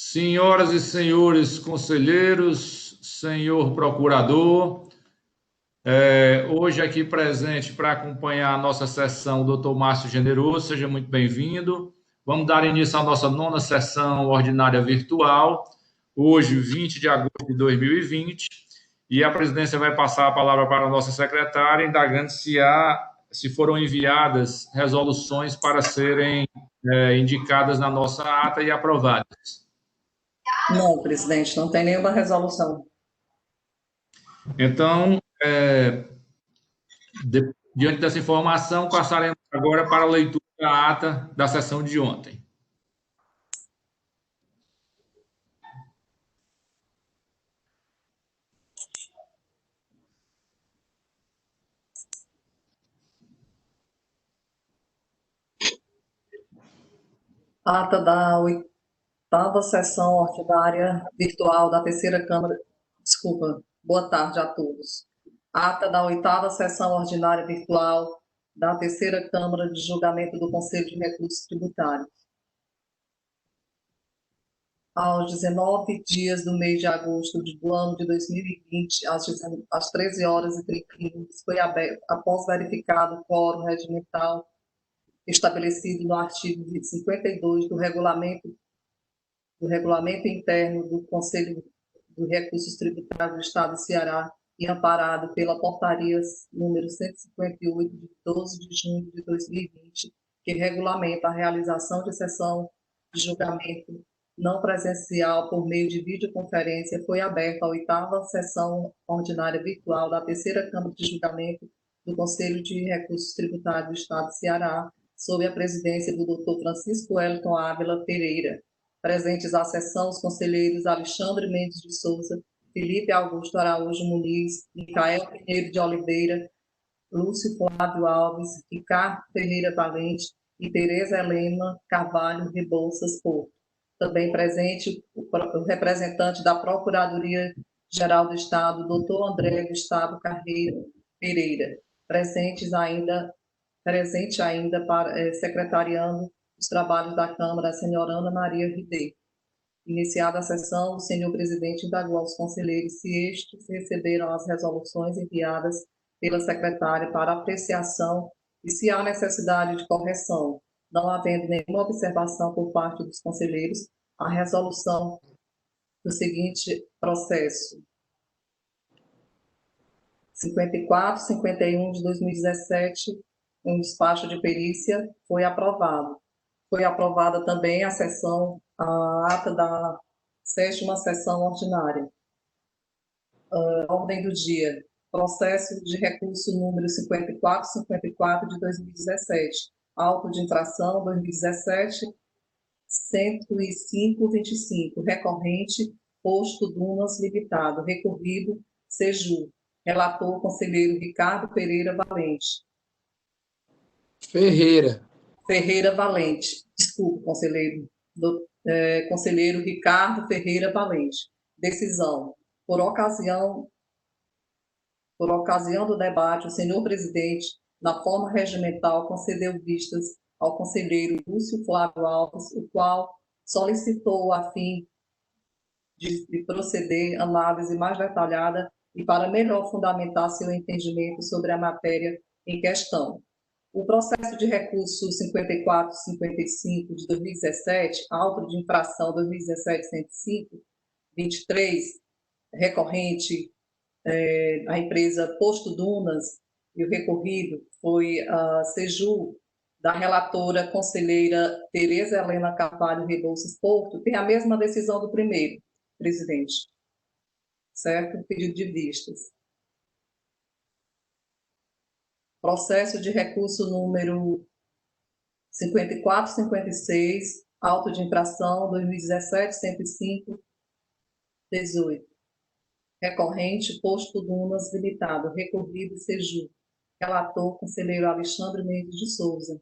Senhoras e senhores conselheiros, senhor procurador, hoje aqui presente para acompanhar a nossa sessão, o doutor Márcio Generoso, seja muito bem-vindo. Vamos dar início à nossa nona sessão ordinária virtual, hoje, 20 de agosto de 2020, e a presidência vai passar a palavra para a nossa secretária, indagando se foram enviadas resoluções para serem indicadas na nossa ata e aprovadas. Não, presidente, não tem nenhuma resolução. Então, diante dessa informação, passaremos agora para a leitura da ata da sessão de ontem. Ata da oitava sessão ordinária virtual da terceira Câmara. Desculpa, boa tarde a todos. Ata da oitava sessão ordinária virtual da terceira Câmara de Julgamento do Conselho de Recursos Tributários. Aos 19 dias do mês de agosto do ano de 2020, às 13 horas e 30 minutos, foi aberto, após verificado o quórum regimental estabelecido no artigo 52 do regulamento interno do Conselho de Recursos Tributários do Estado do Ceará e amparado pela portaria número 158 de 12 de junho de 2020, que regulamenta a realização de sessão de julgamento não presencial por meio de videoconferência, foi aberta a oitava sessão ordinária virtual da terceira Câmara de Julgamento do Conselho de Recursos Tributários do Estado do Ceará, sob a presidência do Dr. Francisco Wellington Ávila Pereira. Presentes à sessão, os conselheiros Alexandre Mendes de Souza, Felipe Augusto Araújo Muniz, Micael Pinheiro de Oliveira, Lúcio Flávio Alves, Ricardo Ferreira Valente e Tereza Helena Carvalho Rebouças Porto. Também presente o representante da Procuradoria-Geral do Estado, doutor André Gustavo Carreiro Pereira. Presente ainda secretariando os trabalhos da Câmara, a senhora Ana Maria Ribeiro. Iniciada a sessão, o senhor presidente indagou aos conselheiros se estes receberam as resoluções enviadas pela secretária para apreciação e se há necessidade de correção. Não havendo nenhuma observação por parte dos conselheiros, a resolução do seguinte processo: 54, 51 de 2017, um despacho de perícia, foi aprovado. Foi aprovada também a ata da sétima sessão ordinária. Ordem do dia: processo de recurso número 5454 de 2017, auto de infração 2017 10525, recorrente, Posto Dunas Limitado, recorrido, Seju. Relator, conselheiro Ricardo Pereira Valente. Ferreira Valente. Desculpe, conselheiro. Conselheiro Ricardo Ferreira Valente. Decisão. Por ocasião do debate, o senhor presidente, na forma regimental, concedeu vistas ao conselheiro Lúcio Flávio Alves, o qual solicitou a fim de proceder análise mais detalhada e para melhor fundamentar seu entendimento sobre a matéria em questão. O processo de recurso 5455 de 2017, auto de infração 2017-105-23, recorrente a empresa Posto Dunas, e o recorrido foi a Seju, da relatora conselheira Tereza Helena Carvalho Rebouças Porto, tem a mesma decisão do primeiro, presidente. Certo? Pedido de vistas. Processo de recurso número 5456, auto de infração 2017-105-18. Recorrente, Posto Dunas Limitado, recorrido Seju. Relator, conselheiro Alexandre Mendes de Souza.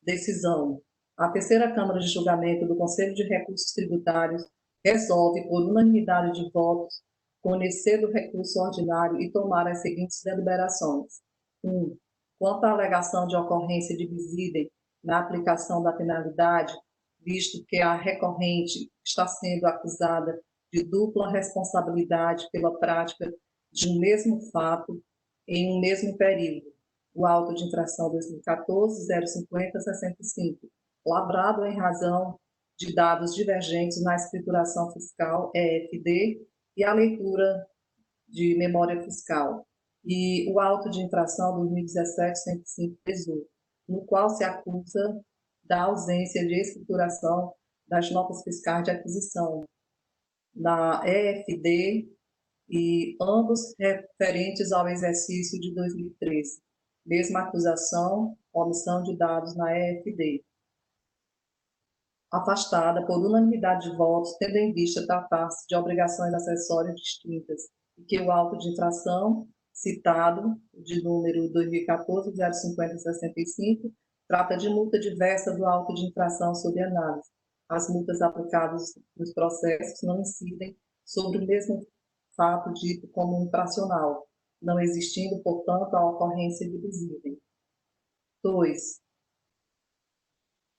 Decisão. A terceira Câmara de Julgamento do Conselho de Recursos Tributários resolve, por unanimidade de votos, conhecer do recurso ordinário e tomar as seguintes deliberações. 1. Quanto à alegação de ocorrência de visível na aplicação da penalidade, visto que a recorrente está sendo acusada de dupla responsabilidade pela prática de um mesmo fato em um mesmo período, o auto de infração 2014-050-65, lavrado em razão de dados divergentes na escrituração fiscal, EFD, e a leitura de memória fiscal, e o auto de infração 2017-105-18, no qual se acusa da ausência de escrituração das notas fiscais de aquisição, na EFD, e ambos referentes ao exercício de 2013. Mesma acusação, omissão de dados na EFD. Afastada por unanimidade de votos, tendo em vista tratar-se de obrigações acessórias distintas, e que o auto de infração citado, de número 2014-050-65, trata de multa diversa do auto de infração sob análise. As multas aplicadas nos processos não incidem sobre o mesmo fato dito como infracional, não existindo, portanto, a ocorrência divisível. 2.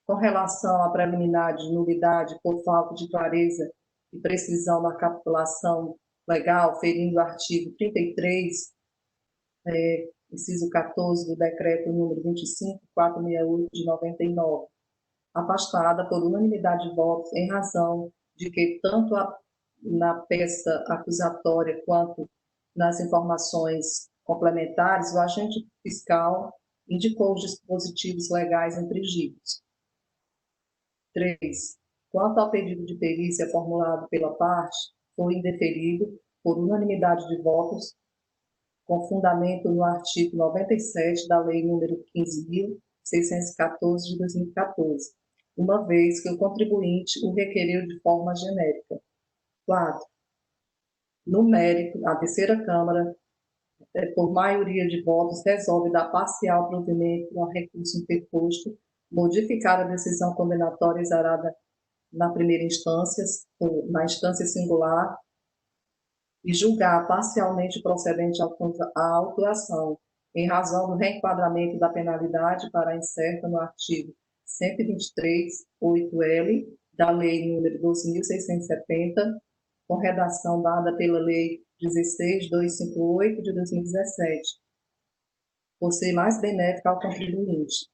Com relação à preliminar de nulidade por falta de clareza e precisão na capitulação legal, ferindo o artigo 33, inciso 14 do decreto número 25.468 de 99, afastada por unanimidade de votos em razão de que tanto na peça acusatória quanto nas informações complementares, o agente fiscal indicou os dispositivos legais infringidos. 3. Quanto ao pedido de perícia formulado pela parte, foi indeferido por unanimidade de votos, com fundamento no artigo 97 da Lei nº 15.614 de 2014, uma vez que o contribuinte o requeriu de forma genérica. 4. No mérito, a terceira Câmara, por maioria de votos, resolve dar parcial provimento ao recurso interposto, modificar a decisão condenatória exarada na primeira instância, na instância singular, e julgar parcialmente procedente a autuação, em razão do reenquadramento da penalidade para a incerta no artigo 123.8L da Lei nº 12.670, com redação dada pela Lei 16.258 de 2017, por ser mais benéfica ao contribuinte.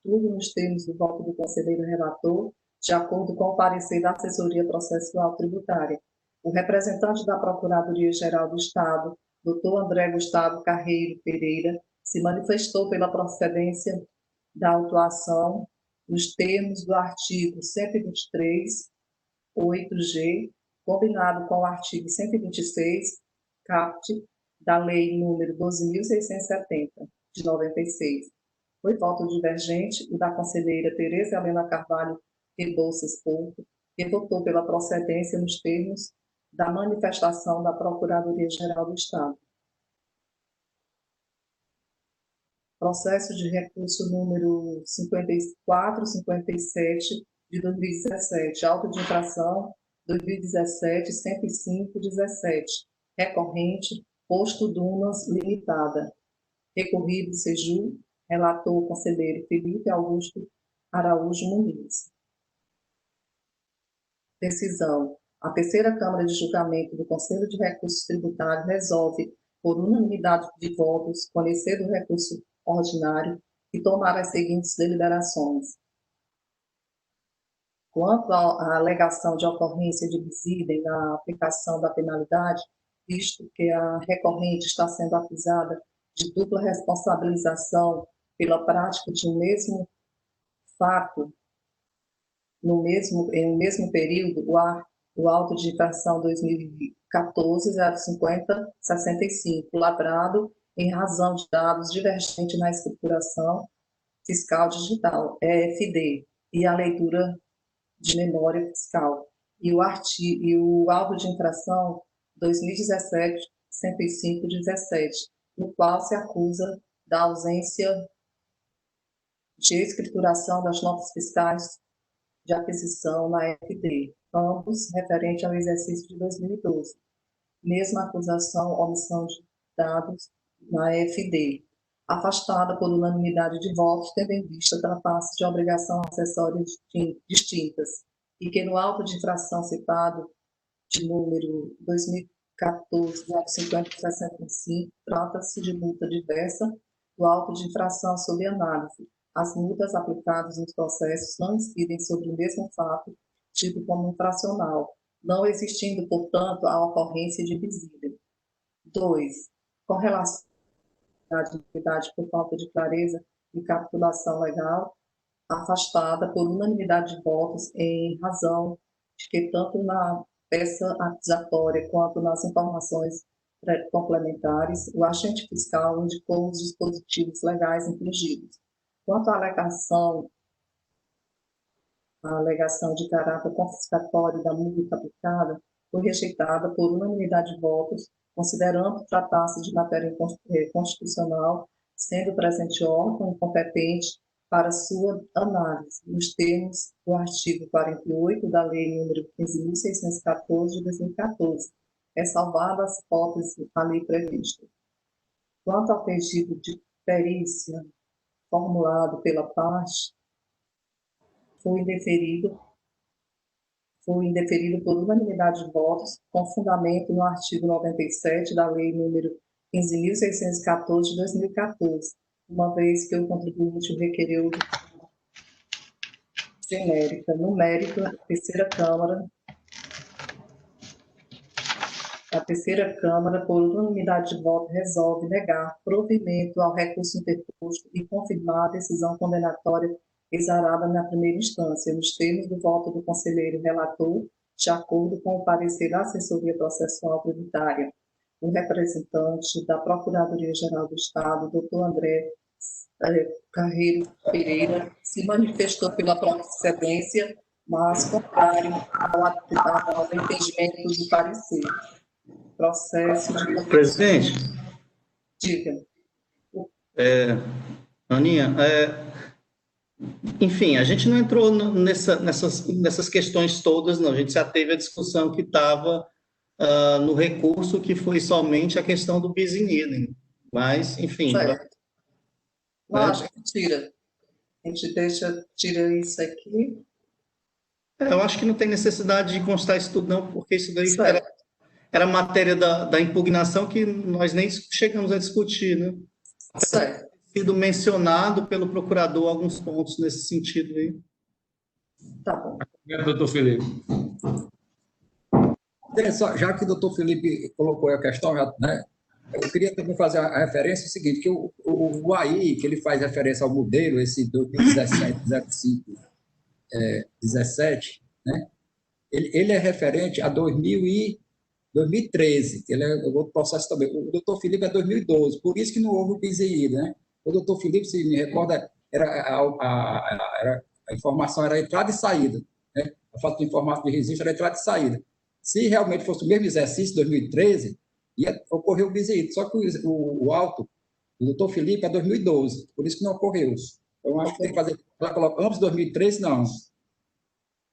Tudo nos termos do voto do conselheiro relator, de acordo com o parecer da Assessoria Processual Tributária. O representante da Procuradoria-Geral do Estado, Dr. André Gustavo Carreiro Pereira, se manifestou pela procedência da autuação nos termos do artigo 123, 8G, combinado com o artigo 126, caput, da Lei nº 12.670, de 96. Foi voto divergente o da conselheira Tereza Helena Carvalho Rebouças Porto, que votou pela procedência nos termos da manifestação da Procuradoria-Geral do Estado. Processo de recurso número 5457 de 2017, auto de infração 2017-105-17, recorrente, Posto Dunas Limitada. Recorrido Seju, relator conselheiro Felipe Augusto Araújo Muniz. Decisão. A terceira Câmara de Julgamento do Conselho de Recursos Tributários resolve, por unanimidade de votos, conhecer do recurso ordinário e tomar as seguintes deliberações. Quanto à alegação de ocorrência de dividem na aplicação da penalidade, visto que a recorrente está sendo acusada de dupla responsabilização pela prática de um mesmo fato em um mesmo período, o auto de infração 2014-050-65, lavrado em razão de dados divergentes na escrituração fiscal digital, EFD, e a leitura de memória fiscal, e o auto de infração 2017-105-17, no qual se acusa da ausência de escrituração das notas fiscais de aquisição na EFD, ambos referente ao exercício de 2012. Mesma acusação, omissão de dados na EFD. afastada por unanimidade de votos, tendo em vista tratar-se de obrigação acessória distintas, e que no auto de infração citado, de número 2014-05065, trata-se de multa diversa do auto de infração sob análise. As multas aplicadas nos processos não incidem sobre o mesmo fato, tido como infracional, não existindo, portanto, a ocorrência de visível. 2. Com relação à atividade por falta de clareza e capitulação legal, afastada por unanimidade de votos em razão de que tanto na peça acusatória quanto nas informações complementares, o agente fiscal indicou os dispositivos legais infringidos. Quanto à alegação de caráter confiscatório da multa aplicada, foi rejeitada por unanimidade de votos, considerando tratar-se de matéria constitucional, sendo o presente órgão incompetente para sua análise, nos termos do artigo 48 da Lei nº 15.614, de 2014, ressalvada as hipóteses ali previstas. Quanto ao pedido de perícia formulado pela parte, foi indeferido por unanimidade de votos, com fundamento no artigo 97 da Lei nº 15.614, de 2014, uma vez que o contribuinte requereu genérica. No mérito, a terceira Câmara, por unanimidade de voto, resolve negar provimento ao recurso interposto e confirmar a decisão condenatória exarada na primeira instância, nos termos do voto do conselheiro relator, de acordo com o parecer da assessoria processual tributária. O representante da Procuradoria-Geral do Estado, doutor André Carreiro Pereira, se manifestou pela procedência, mas contrário ao entendimento do parecer. Processo de... Presidente. Diga. Aninha, enfim, a gente não entrou nessas questões todas, não. A gente se ateve à discussão que estava no recurso, que foi somente a questão do bis in idem. Mas, enfim... Certo. Não, acho que tira. A gente tira isso aqui. Eu acho que não tem necessidade de constar isso tudo, não, porque isso daí Certo. era matéria da impugnação que nós nem chegamos a discutir, né? Certo. Sido mencionado pelo procurador alguns pontos nesse sentido aí. Tá bom. Doutor Felipe. Já que o doutor Felipe colocou a questão, né, eu queria também fazer a referência seguinte, que o AI, que ele faz referência ao modelo, esse 2017, né, ele é referente a 2013, ele é outro processo também. O doutor Felipe é 2012, por isso que não houve o bis in idem, né? O doutor Felipe, se me recorda, a informação era entrada e saída, né? A falta de informação de registro era entrada e saída. Se realmente fosse o mesmo exercício, 2013, ia ocorrer o bis in idem. Só que o auto do doutor Felipe é 2012, por isso que não ocorreu. Então, acho que tem que fazer... Antes de 2013, não.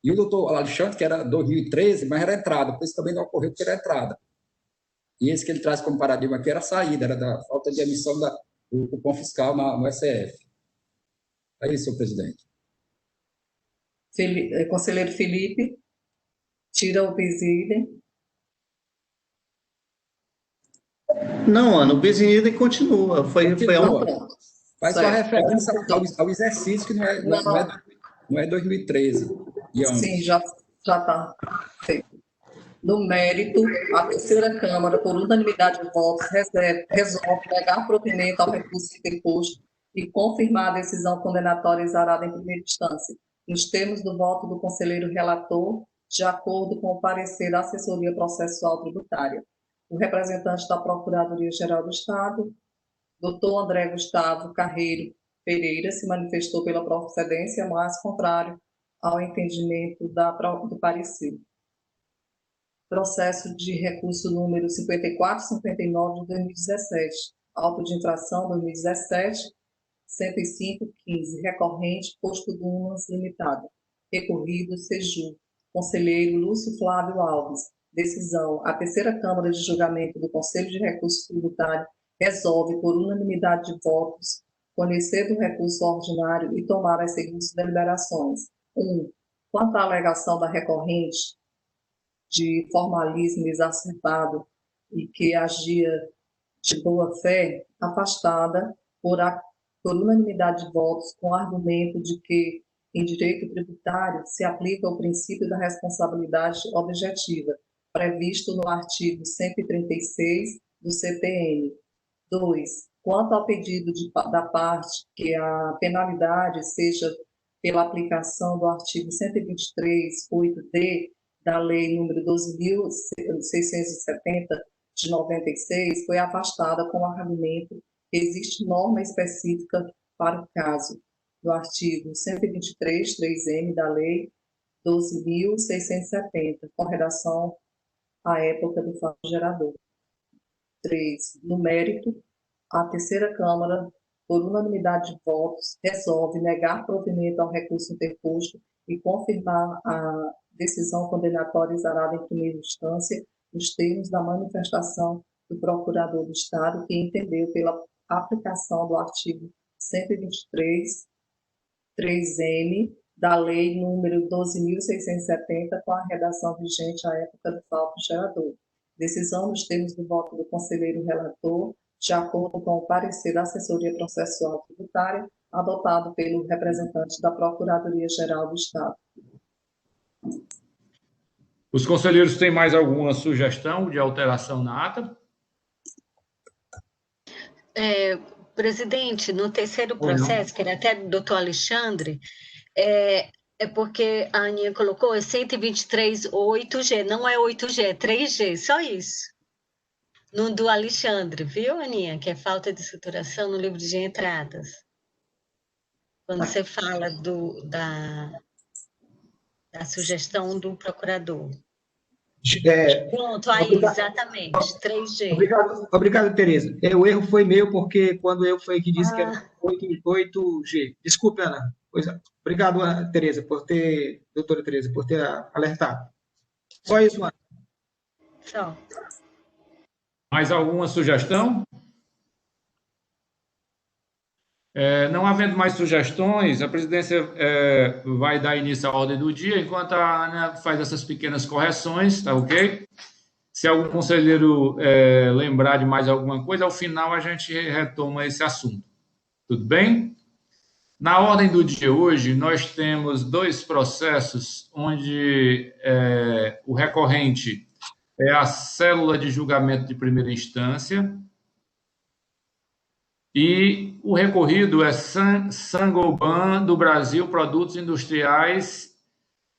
E o doutor Alexandre, que era 2013, mas era entrada, por isso também não ocorreu, porque era entrada. E esse que ele traz como paradigma aqui era a saída, era da falta de emissão do cupom fiscal no SCF. É isso, senhor presidente. Conselheiro Felipe, tira o bis in idem. Não, Ana, o bis in idem continua. Faz só referência ao exercício, que não é 2013. Sim, já está feito. No mérito, a terceira Câmara, por unanimidade de votos, resolve negar provimento ao recurso interposto e confirmar a decisão condenatória exarada em primeira instância, nos termos do voto do conselheiro relator, de acordo com o parecer da assessoria processual tributária. O representante da Procuradoria-Geral do Estado, doutor André Gustavo Carreiro Pereira, se manifestou pela procedência, mas contrário ao entendimento do parecer. Processo de recurso número 5459 de 2017, auto de infração 2017, 105.15, recorrente, Posto Dunas Limitada. Recorrido, Seju. Conselheiro Lúcio Flávio Alves. Decisão. A terceira Câmara de Julgamento do Conselho de Recursos Tributários resolve, por unanimidade de votos, conhecer do recurso ordinário e tomar as seguintes deliberações. 1. Quanto à alegação da recorrente de formalismo exacerbado e que agia de boa-fé, afastada por unanimidade de votos, com o argumento de que, em direito tributário, se aplica o princípio da responsabilidade objetiva, previsto no artigo 136 do CPM. 2. Quanto ao pedido da parte que a penalidade seja pela aplicação do artigo 123, 8d, da Lei nº 12.670, de 96, foi afastada com o argumento que existe norma específica para o caso, do artigo 123, 3M da Lei 12.670, com redação à época do fato gerador. 3. No mérito, a terceira Câmara, por unanimidade de votos, resolve negar provimento ao recurso interposto e confirmar a decisão condenatória exarada em primeira instância nos termos da manifestação do Procurador do Estado, que entendeu pela aplicação do artigo 123, 3M, da Lei número 12.670, com a redação vigente à época do fato gerador. Decisão nos termos do voto do conselheiro relator, de acordo com o parecer da Assessoria Processual Tributária, adotado pelo representante da Procuradoria-Geral do Estado. Os conselheiros têm mais alguma sugestão de alteração na ata? Presidente, no terceiro processo, que era até do doutor Alexandre, é porque a Aninha colocou 123 8G, não é 8G, é 3G, só isso. No do Alexandre, viu, Aninha? Que é falta de estruturação no livro de entradas. Quando você fala da sugestão do procurador. Pronto, aí, exatamente, 3G. Obrigado, Tereza. O erro foi meu, porque quando eu fui que disse que era 8G. Desculpe, Ana. Obrigado, Tereza, doutora Tereza, por ter alertado. Só isso, Ana. Só. Mais alguma sugestão? Não havendo mais sugestões, a presidência vai dar início à ordem do dia, enquanto a Ana faz essas pequenas correções, tá ok? Se algum conselheiro lembrar de mais alguma coisa, ao final a gente retoma esse assunto. Tudo bem? Na ordem do dia hoje, nós temos 2 processos onde o recorrente é a célula de julgamento de primeira instância e o recorrido é Saint-Gobain do Brasil, Produtos Industriais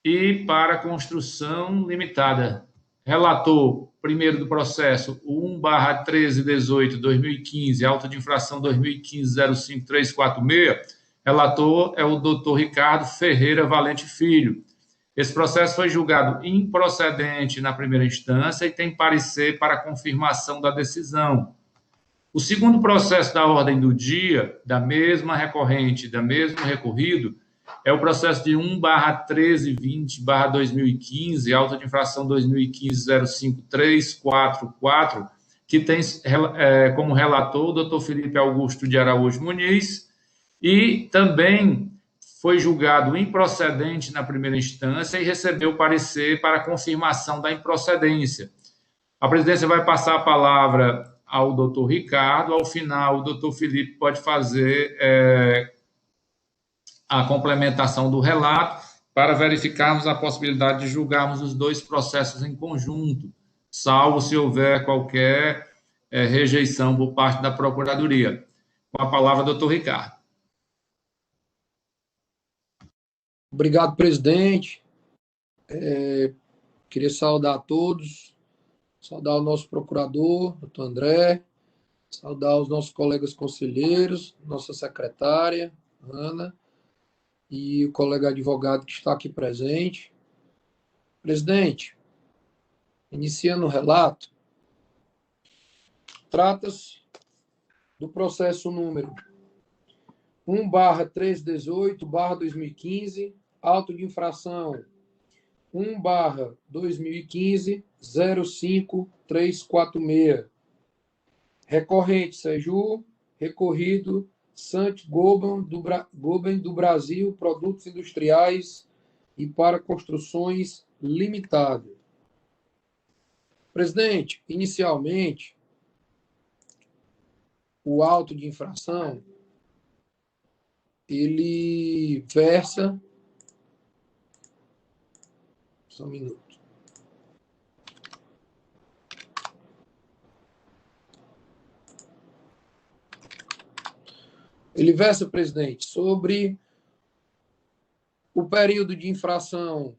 e para Construção Limitada. Relator, primeiro do processo, o 1/1318/2015, auto de infração 2015-05346. Relator é o doutor Ricardo Ferreira Valente Filho. Esse processo foi julgado improcedente na primeira instância e tem parecer para confirmação da decisão. O segundo processo da ordem do dia, da mesma recorrente, da mesmo recorrido, é o processo de 1/1320/2015, auto de infração 2015-05344, que tem como relator o doutor Felipe Augusto de Araújo Muniz, e também foi julgado improcedente na primeira instância e recebeu parecer para confirmação da improcedência. A presidência vai passar a palavra ao doutor Ricardo, ao final o doutor Felipe pode fazer a complementação do relato para verificarmos a possibilidade de julgarmos os 2 processos em conjunto, salvo se houver qualquer rejeição por parte da Procuradoria. Com a palavra, doutor Ricardo. Obrigado, presidente. Queria saudar a todos, saudar o nosso procurador, doutor André, saudar os nossos colegas conselheiros, nossa secretária, Ana, e o colega advogado que está aqui presente. Presidente, iniciando o relato, trata-se do processo número 1/1318/2015, auto de infração 1/2015-05346. Recorrente, Seju. Recorrido, Saint-Gobain do Brasil, Produtos Industriais e para Construções Limitada. Presidente, inicialmente, o auto de infração, ele versa... Só um minuto. Ele versa, presidente, sobre o período de infração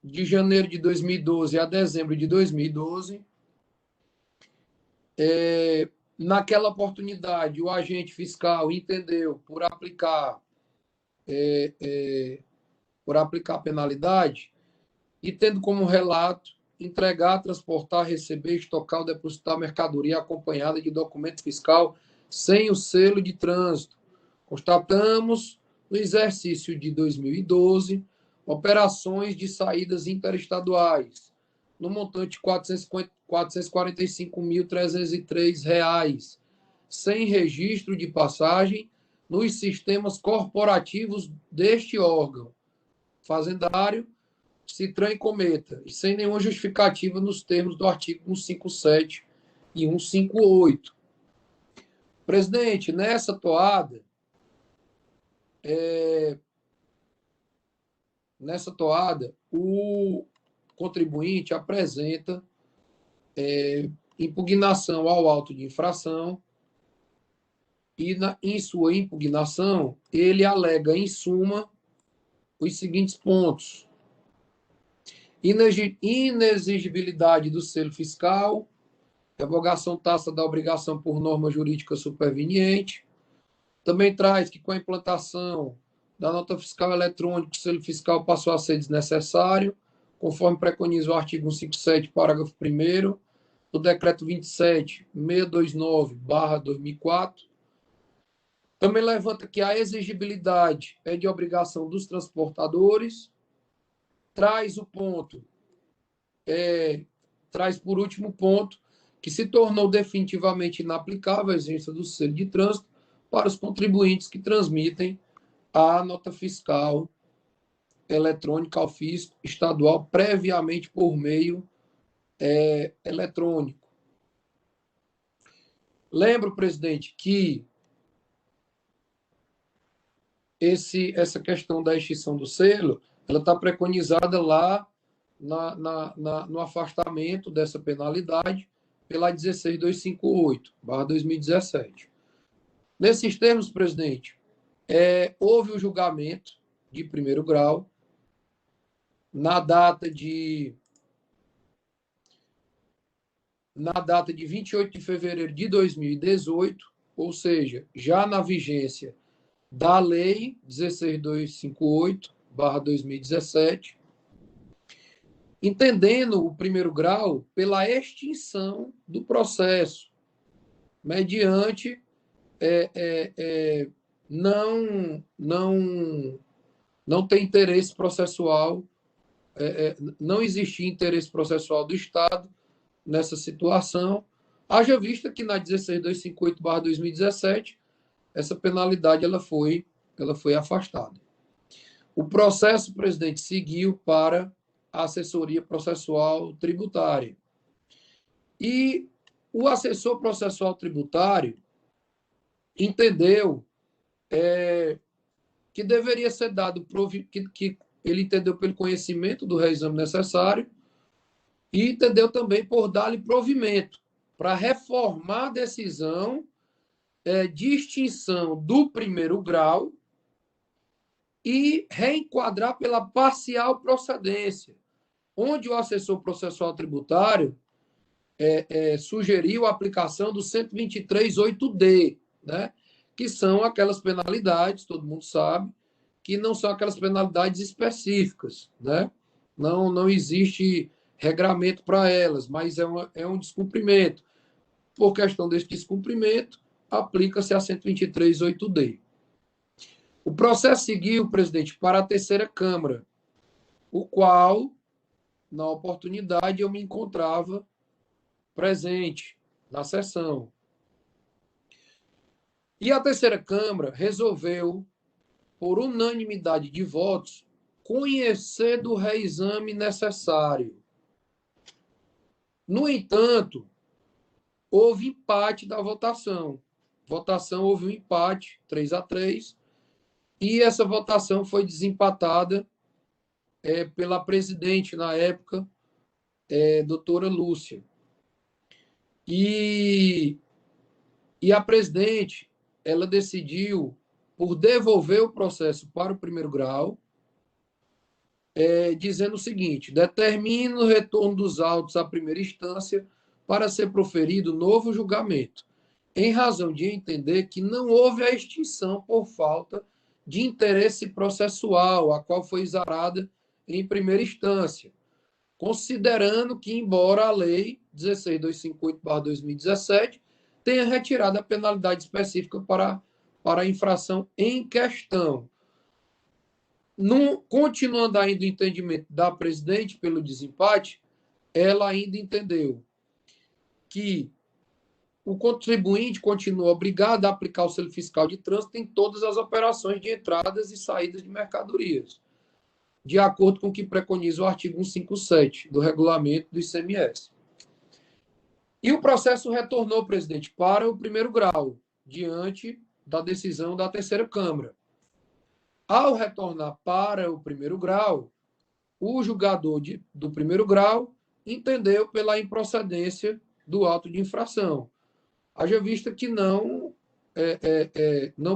de janeiro de 2012 a dezembro de 2012. Naquela oportunidade, o agente fiscal entendeu por aplicar penalidade e tendo como relato entregar, transportar, receber, estocar ou depositar mercadoria acompanhada de documento fiscal sem o selo de trânsito. Constatamos, no exercício de 2012, operações de saídas interestaduais, no montante de R$ 445.303, sem registro de passagem nos sistemas corporativos deste órgão, fazendário, Citran e Cometa, e sem nenhuma justificativa nos termos do artigo 157 e 158. Presidente, nessa toada, o contribuinte apresenta impugnação ao auto de infração e, em sua impugnação, ele alega, em suma, os seguintes pontos: inexigibilidade do selo fiscal, revogação tácita da obrigação por norma jurídica superveniente. Também traz que, com a implantação da nota fiscal eletrônica, o selo fiscal passou a ser desnecessário, conforme preconiza o artigo 157, parágrafo 1º, do Decreto 27.629/2004. Também levanta que a exigibilidade é de obrigação dos transportadores. Traz o ponto, traz por último ponto, que se tornou definitivamente inaplicável a exigência do selo de trânsito para os contribuintes que transmitem a nota fiscal eletrônica ao fisco estadual previamente por meio eletrônico. Lembro, presidente, que essa questão da extinção do selo, ela está preconizada lá no afastamento dessa penalidade pela 16.258/2017. Nesses termos, presidente, houve o julgamento de primeiro grau na data de 28 de fevereiro de 2018, ou seja, já na vigência da Lei 16.258/2017, entendendo o primeiro grau pela extinção do processo, mediante não ter interesse processual, não existia interesse processual do Estado nessa situação, haja vista que na 16.258/2017 essa penalidade ela foi afastada. O processo, presidente, seguiu para a assessoria processual tributária. E o assessor processual tributário entendeu que deveria ser dado, que ele entendeu pelo conhecimento do reexame necessário e entendeu também por dar-lhe provimento para reformar a decisão de extinção do primeiro grau e reenquadrar pela parcial procedência, onde o assessor processual tributário sugeriu a aplicação do 123.8D, né? Que são aquelas penalidades, todo mundo sabe, que não são aquelas penalidades específicas, né? Não existe regramento para elas, mas é um descumprimento. Por questão desse descumprimento, aplica-se a 123.8D. O processo seguiu, presidente, para a terceira Câmara, o qual, na oportunidade, eu me encontrava presente na sessão. E a terceira Câmara resolveu, por unanimidade de votos, conhecer do reexame necessário. No entanto, houve empate da votação. Houve um empate, 3-3, e essa votação foi desempatada pela presidente, na época, doutora Lúcia. E a presidente, ela decidiu por devolver o processo para o primeiro grau, dizendo o seguinte: determina o retorno dos autos à primeira instância para ser proferido novo julgamento, em razão de entender que não houve a extinção por falta de interesse processual, a qual foi exarada em primeira instância, considerando que, embora a Lei 16.258/2017 tenha retirado a penalidade específica para a infração em questão. Continuando ainda o entendimento da presidente pelo desempate, ela ainda entendeu que o contribuinte continua obrigado a aplicar o selo fiscal de trânsito em todas as operações de entradas e saídas de mercadorias, de acordo com o que preconiza o artigo 157 do regulamento do ICMS. E o processo retornou, presidente, para o primeiro grau, diante da decisão da terceira Câmara. Ao retornar para o primeiro grau, o julgador do primeiro grau entendeu pela improcedência do auto de infração. Haja vista que não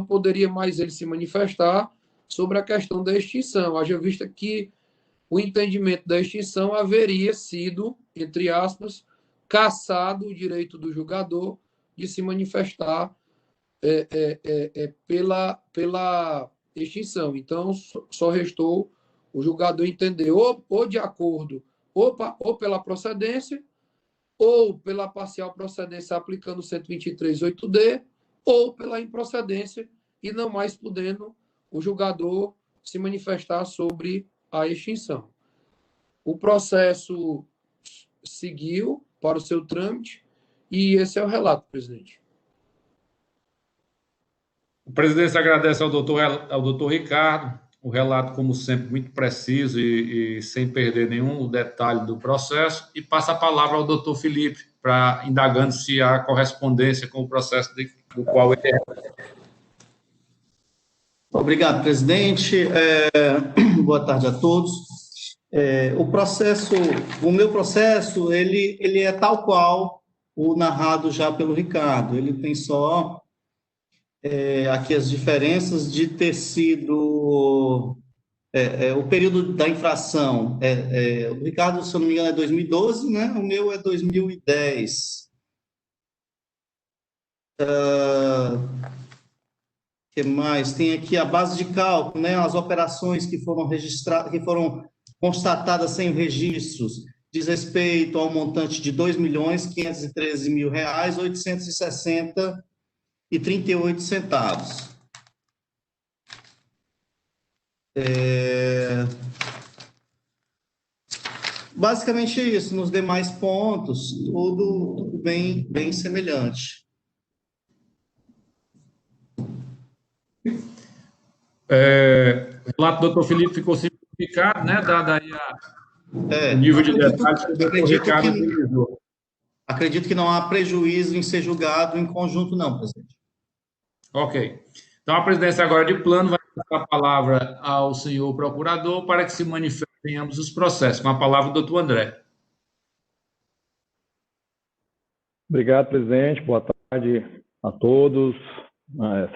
poderia mais ele se manifestar sobre a questão da extinção, haja vista que o entendimento da extinção haveria sido, entre aspas, cassado o direito do julgador de se manifestar pela extinção. Então, só restou o julgador entender ou de acordo, ou pela procedência, ou pela parcial procedência aplicando o 123.8D, ou pela improcedência, e não mais podendo o julgador se manifestar sobre a extinção. O processo seguiu para o seu trâmite, e esse é o relato, presidente. O presidente agradece ao doutor Ricardo, o relato, como sempre, muito preciso e sem perder nenhum detalhe do processo, e passa a palavra ao doutor Felipe, para indagando se há correspondência com o processo do qual ele é. Obrigado, presidente. Boa tarde a todos. O meu processo, ele é tal qual o narrado já pelo Ricardo. Ele tem só aqui as diferenças de ter sido o período da infração. O Ricardo, se eu não me engano, é 2012, né? O meu é 2010. Que mais? Tem aqui a base de cálculo, né? As operações que foram registradas, que foram constatadas sem registros, diz respeito ao montante de R$ 2.513.860,38. Basicamente isso. Nos demais pontos, tudo bem semelhante. O relato do doutor Felipe ficou simplificado, né? Dado aí o nível de detalhes que o doutor Ricardo utilizou. Acredito que não há prejuízo em ser julgado em conjunto, não, presidente. Ok. Então, a presidência agora de plano vai passar a palavra ao senhor procurador para que se manifestem ambos os processos. Com a palavra, o doutor André. Obrigado, presidente. Boa tarde a todos,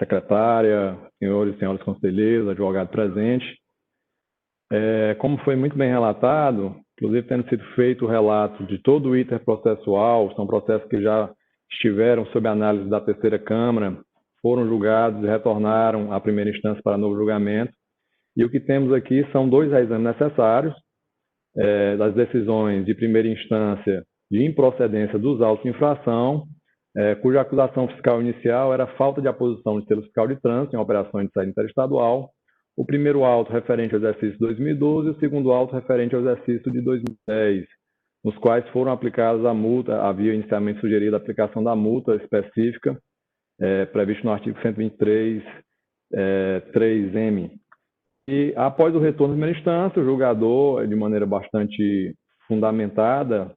secretária, senhores e senhoras conselheiros, advogado presente. Como foi muito bem relatado, inclusive tendo sido feito o relato de todo o item processual, são processos que já estiveram sob análise da terceira Câmara, foram julgados e retornaram à primeira instância para novo julgamento. E o que temos aqui são 2 exames necessários das decisões de primeira instância de improcedência dos autos de infração, cuja acusação fiscal inicial era falta de aposição de selo fiscal de trânsito em operações de saída interestadual. O primeiro auto referente ao exercício de 2012 e o segundo auto referente ao exercício de 2010, nos quais foram aplicadas a multa, havia inicialmente sugerido a aplicação da multa específica previsto no artigo 123, 3M. E após o retorno de primeira instância, o julgador, de maneira bastante fundamentada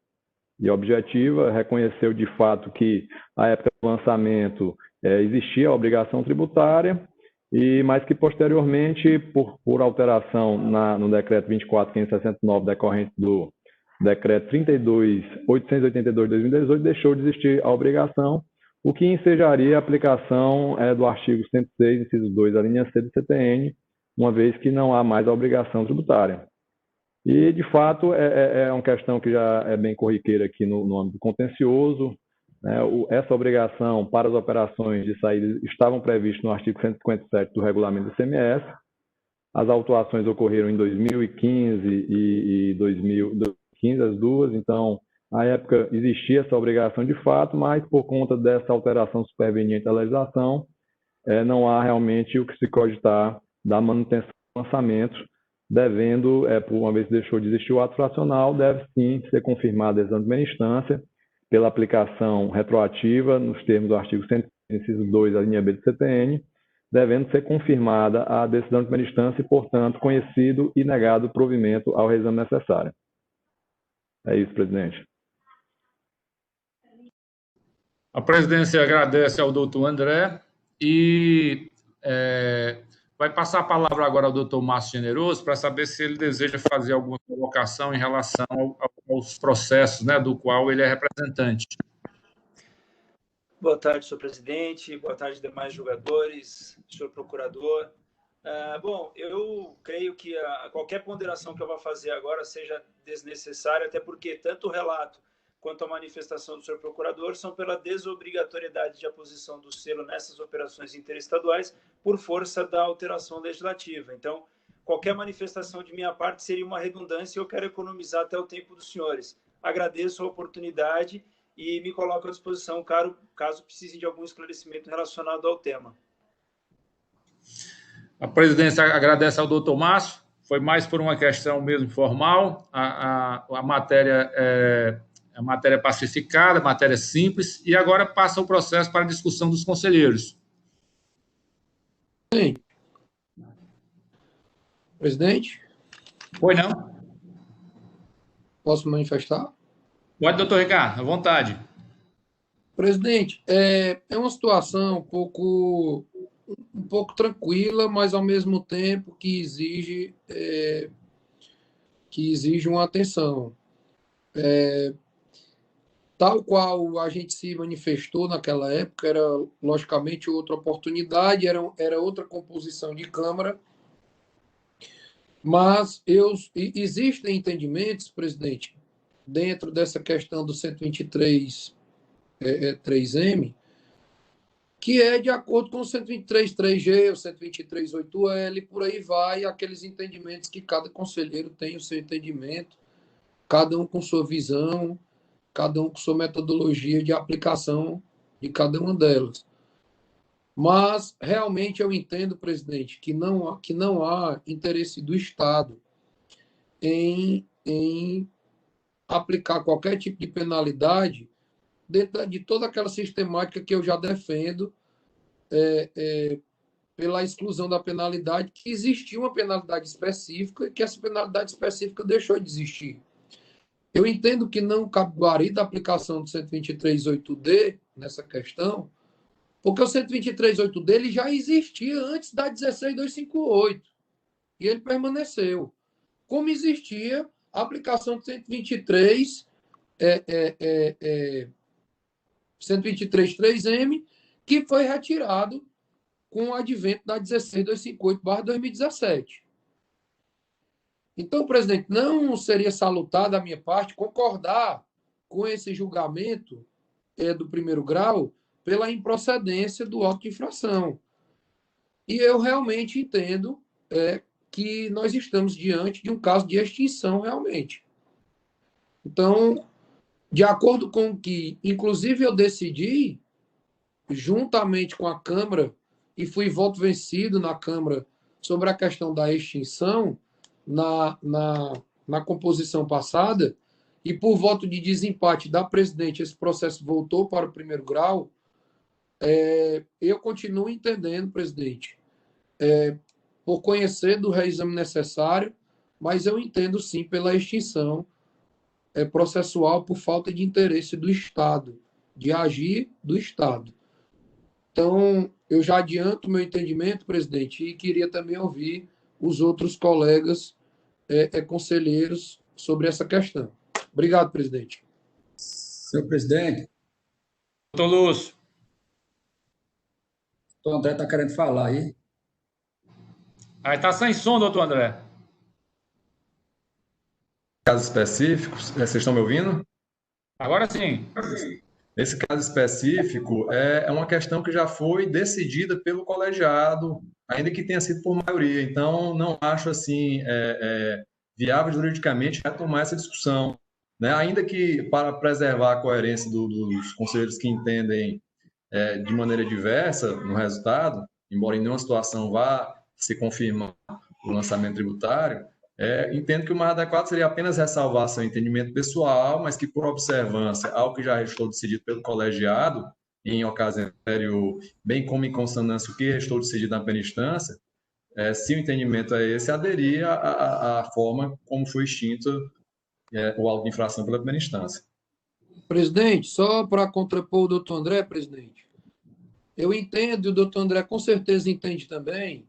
e objetiva, reconheceu de fato que, à época do lançamento, existia a obrigação tributária, mas que posteriormente, por alteração no decreto 24.569, decorrente do decreto 882 de 2018, deixou de existir a obrigação, o que ensejaria a aplicação do artigo 106, inciso 2, a linha C do CTN, uma vez que não há mais a obrigação tributária. E, de fato, é uma questão que já é bem corriqueira aqui no âmbito contencioso, né? Essa obrigação para as operações de saída estavam previstas no artigo 157 do regulamento do ICMS. As autuações ocorreram em 2015 e 2015, as duas, então, à época existia essa obrigação de fato, mas por conta dessa alteração superveniente da legislação, não há realmente o que se cogitar da manutenção do lançamento, devendo, por uma vez que deixou de existir o ato fracional, deve sim ser confirmada a decisão de primeira instância pela aplicação retroativa nos termos do artigo 100, inciso 2, a linha B do CTN, devendo ser confirmada a decisão de primeira instância e, portanto, conhecido e negado o provimento ao reexame necessário. É isso, presidente. A presidência agradece ao doutor André e vai passar a palavra agora ao doutor Márcio Generoso para saber se ele deseja fazer alguma colocação em relação aos processos, né, do qual ele é representante. Boa tarde, senhor presidente. Boa tarde, demais julgadores, senhor procurador. Bom, eu creio que qualquer ponderação que eu vá fazer agora seja desnecessária, até porque tanto o relato quanto a manifestação do senhor procurador são pela desobrigatoriedade de aposição do selo nessas operações interestaduais por força da alteração legislativa. Então, qualquer manifestação de minha parte seria uma redundância e eu quero economizar até o tempo dos senhores. Agradeço a oportunidade e me coloco à disposição caso precise de algum esclarecimento relacionado ao tema. A presidência agradece ao doutor Márcio. Foi mais por uma questão mesmo formal. A matéria a matéria pacificada, matéria simples, e agora passa o processo para a discussão dos conselheiros. Sim. Presidente? Foi, não? Posso manifestar? Pode, doutor Ricardo, à vontade. Presidente, é uma situação um pouco tranquila, mas ao mesmo tempo que exige uma atenção. Tal qual a gente se manifestou naquela época, era logicamente outra oportunidade, era outra composição de Câmara, mas existem entendimentos, presidente, dentro dessa questão do 123 3M, que é de acordo com o 123 3G, o 123 8L, por aí vai, aqueles entendimentos que cada conselheiro tem o seu entendimento, cada um com sua visão, cada um com sua metodologia de aplicação de cada uma delas. Mas, realmente, eu entendo, presidente, que não há interesse do Estado em aplicar qualquer tipo de penalidade dentro de toda aquela sistemática que eu já defendo pela exclusão da penalidade, que existia uma penalidade específica e que essa penalidade específica deixou de existir. Eu entendo que não cabe da aplicação do 123.8D nessa questão, porque o 123.8D ele já existia antes da 16.258 e ele permaneceu. Como existia a aplicação do 123 3M, que foi retirado com o advento da 16.258/2017. Então, presidente, não seria salutar da minha parte concordar com esse julgamento do primeiro grau pela improcedência do auto de infração. E eu realmente entendo que nós estamos diante de um caso de extinção realmente. Então, de acordo com o que, inclusive, eu decidi, juntamente com a Câmara, e fui voto vencido na Câmara sobre a questão da extinção, na composição passada, e por voto de desempate da presidente, esse processo voltou para o primeiro grau, Eu continuo entendendo, presidente, por conhecer do reexame necessário, mas eu entendo sim pela extinção processual por falta de interesse do Estado, de agir do Estado. Então, eu já adianto meu entendimento, presidente, e queria também ouvir os outros colegas conselheiros sobre essa questão. Obrigado, presidente. Senhor presidente, Doutor Lúcio. o André está querendo falar aí. Aí está sem som, doutor André. Casos específicos, vocês estão me ouvindo? Agora sim. Esse caso específico é uma questão que já foi decidida pelo colegiado, ainda que tenha sido por maioria. Então, não acho assim viável juridicamente retomar essa discussão, né? Ainda que para preservar a coerência dos conselheiros que entendem de maneira diversa no resultado, embora em nenhuma situação vá se confirmar o lançamento tributário, entendo que o mais adequado seria apenas ressalvar seu entendimento pessoal, mas que, por observância ao que já restou decidido pelo colegiado, em ocasião anterior, bem como em consonância o que restou decidido na primeira instância, se o entendimento é esse, aderir à forma como foi extinto o auto de infração pela primeira instância. Presidente, só para contrapor o doutor André, presidente, eu entendo, e o doutor André com certeza entende também,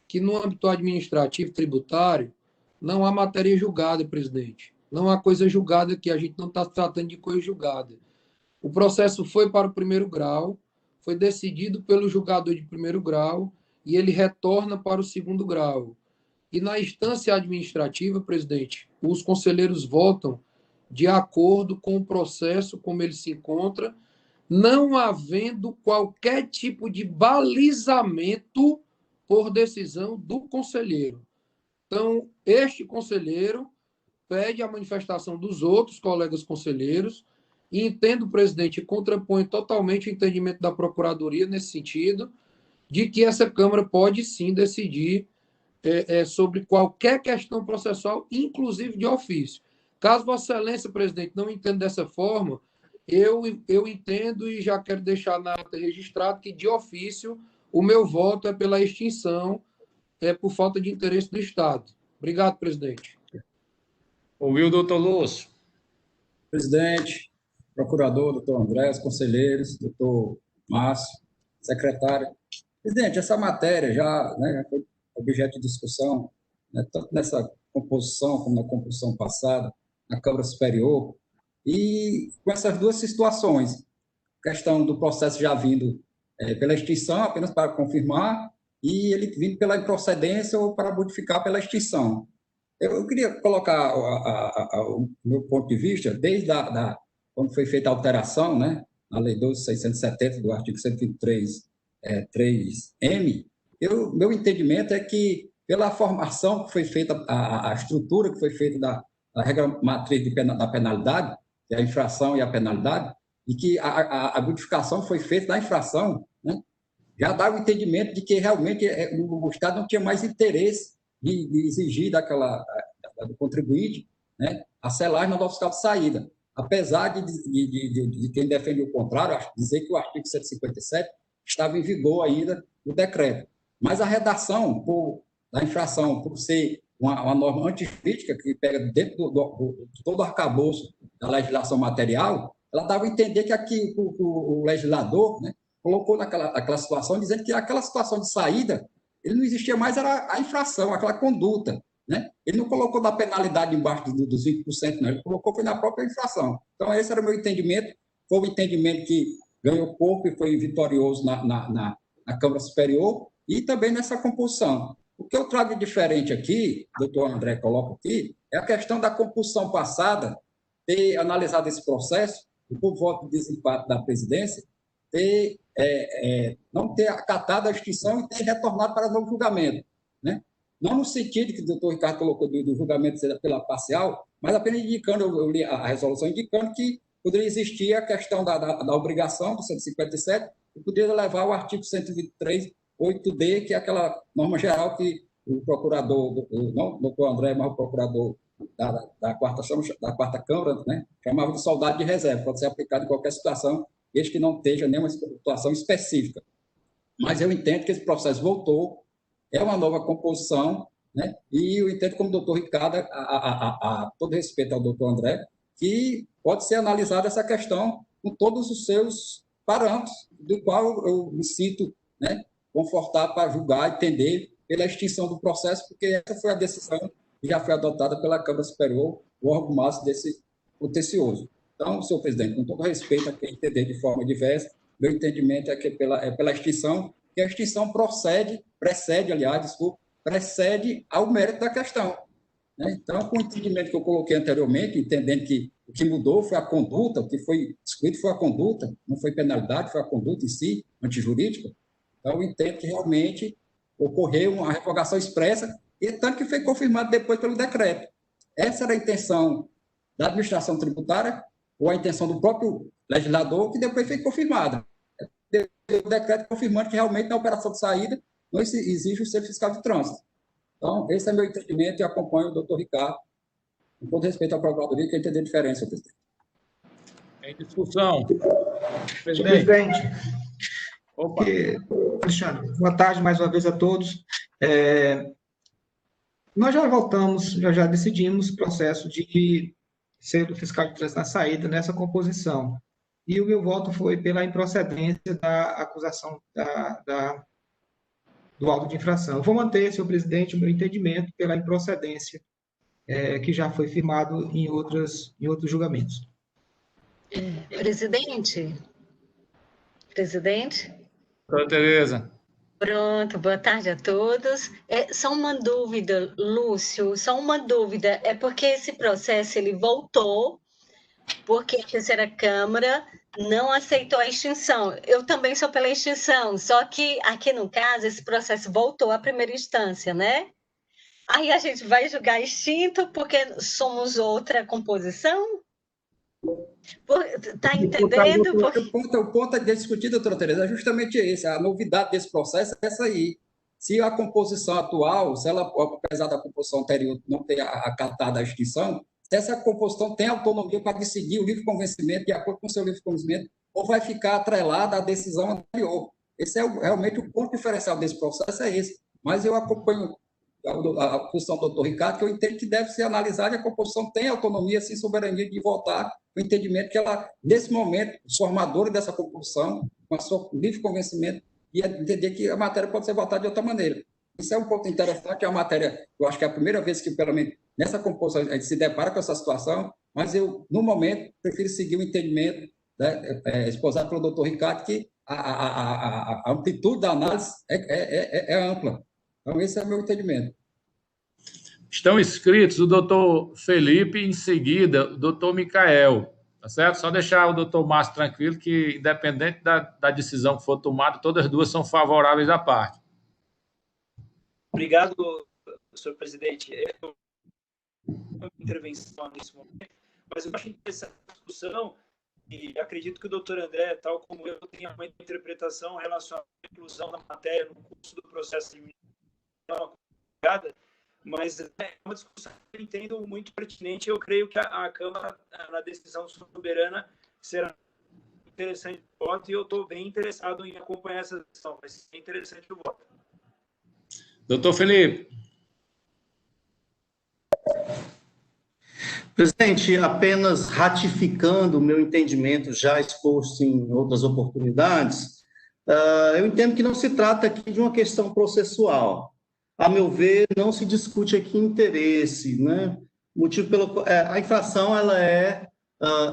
que no âmbito administrativo tributário não há matéria julgada, presidente. Não há coisa julgada aqui, a gente não está tratando de coisa julgada. O processo foi para o primeiro grau, foi decidido pelo julgador de primeiro grau e ele retorna para o segundo grau. E na instância administrativa, presidente, os conselheiros votam de acordo com o processo como ele se encontra, não havendo qualquer tipo de balizamento por decisão do conselheiro. Então, este conselheiro pede a manifestação dos outros colegas conselheiros e entendo, presidente, contrapõe totalmente o entendimento da Procuradoria nesse sentido, de que essa Câmara pode sim decidir sobre qualquer questão processual, inclusive de ofício. Caso Vossa Excelência, presidente, não entenda dessa forma, eu entendo e já quero deixar na ata registrado que, de ofício, o meu voto é pela extinção por falta de interesse do Estado. Obrigado, presidente. Ouviu o doutor Lúcio? Presidente, procurador, doutor André, os conselheiros, doutor Márcio, secretário. Presidente, essa matéria já foi objeto de discussão, né, tanto nessa composição como na composição passada, na Câmara Superior, e com essas duas situações, questão do processo já vindo pela extinção, apenas para confirmar, e ele vindo pela improcedência ou para modificar pela extinção. Eu queria colocar o meu ponto de vista, desde quando foi feita a alteração, né, na Lei 12.670, do artigo 123, 3M, meu entendimento é que, pela formação que foi feita, a estrutura que foi feita da regra matriz da penalidade, que é a infração e a penalidade, e que a modificação foi feita da infração, né, já dá o entendimento de que realmente o Estado não tinha mais interesse de exigir do contribuinte, né, a selagem no fiscal de saída. Apesar de quem defende o contrário, dizer que o artigo 157 estava em vigor ainda no decreto. Mas a redação da infração, por ser uma norma anticrítica, que pega dentro de todo o arcabouço da legislação material, ela dava a entender que aqui o legislador, né, colocou naquela situação, dizendo que aquela situação de saída, ele não existia mais, era a infração, aquela conduta. Né? Ele não colocou da penalidade embaixo dos 20%, não, ele colocou foi na própria infração. Então, esse era o meu entendimento, foi um entendimento que ganhou corpo e foi vitorioso na Câmara Superior e também nessa composição. O que eu trago de diferente aqui, o doutor André coloca aqui, é a questão da compulsão passada, ter analisado esse processo, e por voto de desempate da presidência, não ter acatado a extinção e ter retornado para novo julgamento. Né? Não no sentido que o doutor Ricardo colocou do julgamento ser pela parcial, mas apenas indicando, eu li a resolução indicando que poderia existir a questão da obrigação do 157 e poderia levar ao artigo 123, 8D, que é aquela norma geral que o procurador, não o doutor André, mas o procurador da quarta Câmara, né, chamava de soldado de reserva, pode ser aplicado em qualquer situação desde que não esteja nenhuma situação específica. Mas eu entendo que esse processo voltou, é uma nova composição, né? E eu entendo, como o doutor Ricardo, a todo respeito ao doutor André, que pode ser analisada essa questão com todos os seus parâmetros, do qual eu me sinto, né, confortável para julgar, entender pela extinção do processo, porque essa foi a decisão que já foi adotada pela Câmara Superior, o órgão máximo desse contencioso. Então, senhor presidente, com todo respeito a quem entender de forma diversa, meu entendimento é que pela extinção, que a extinção precede ao mérito da questão, né? Então, com o entendimento que eu coloquei anteriormente, entendendo que o que mudou foi a conduta, o que foi excluído foi a conduta, não foi penalidade, foi a conduta em si, antijurídica. Então, eu entendo que realmente ocorreu uma revogação expressa, e tanto que foi confirmado depois pelo decreto. Essa era a intenção da administração tributária, ou a intenção do próprio legislador, que depois foi confirmada. O decreto confirmando que realmente na operação de saída não exige o selo fiscal de trânsito. Então, esse é meu entendimento e acompanho o doutor Ricardo, com todo respeito à Procuradoria, que entender a diferença, presidente. Em discussão. Presidente. Opa. Alexandre, boa tarde mais uma vez a todos. Nós já voltamos, já decidimos o processo de ser do fiscal de trânsito na saída nessa composição. E o meu voto foi pela improcedência da acusação do auto de infração. Eu vou manter, senhor presidente, o meu entendimento pela improcedência que já foi firmado em outros julgamentos. Presidente? Doutora Tereza. Pronto, boa tarde a todos. Só uma dúvida, Lúcio, é porque esse processo ele voltou porque a terceira Câmara não aceitou a extinção. Eu também sou pela extinção, só que aqui no caso esse processo voltou à primeira instância, né? Aí a gente vai julgar extinto porque somos outra composição? Está entendendo? O ponto a discutir, doutora Tereza, é justamente esse. A novidade desse processo é essa aí. Se a composição atual, se ela, apesar da composição anterior não ter acatado a extinção, se essa composição tem autonomia para decidir o livre convencimento, de acordo com o seu livre convencimento, ou vai ficar atrelada à decisão anterior. Esse é realmente o ponto diferencial desse processo, é esse. Mas eu acompanho a posição do doutor Ricardo, que eu entendo que deve ser analisada, e a composição tem autonomia, sim, soberania de votar, o entendimento que ela, nesse momento, os formadores dessa composição, com o seu livre convencimento, ia entender que a matéria pode ser votada de outra maneira. Isso é um ponto interessante, é uma matéria, eu acho que é a primeira vez que, pelo menos, nessa composição, a gente se depara com essa situação, mas eu, no momento, prefiro seguir o entendimento, né, esposado pelo doutor Ricardo, que a amplitude da análise é ampla. Então, esse é o meu entendimento. Estão inscritos o doutor Felipe e, em seguida, o doutor Micael. Tá certo? Só deixar o doutor Márcio tranquilo que, independente da decisão que for tomada, todas as duas são favoráveis à parte. Obrigado, senhor presidente. Uma intervenção nesse momento, mas eu acho interessante a discussão e acredito que o doutor André, tal como eu, tenha uma interpretação relacionada à inclusão da matéria no curso do processo de mas é uma discussão que eu entendo muito pertinente. Eu creio que a Câmara, na decisão soberana, será interessante o voto e eu estou bem interessado em acompanhar essa decisão. Vai ser interessante o voto. Doutor Felipe. Presidente, apenas ratificando o meu entendimento já exposto em outras oportunidades, eu entendo que não se trata aqui de uma questão processual. A meu ver, não se discute aqui interesse, né? Motivo pelo a infração ela é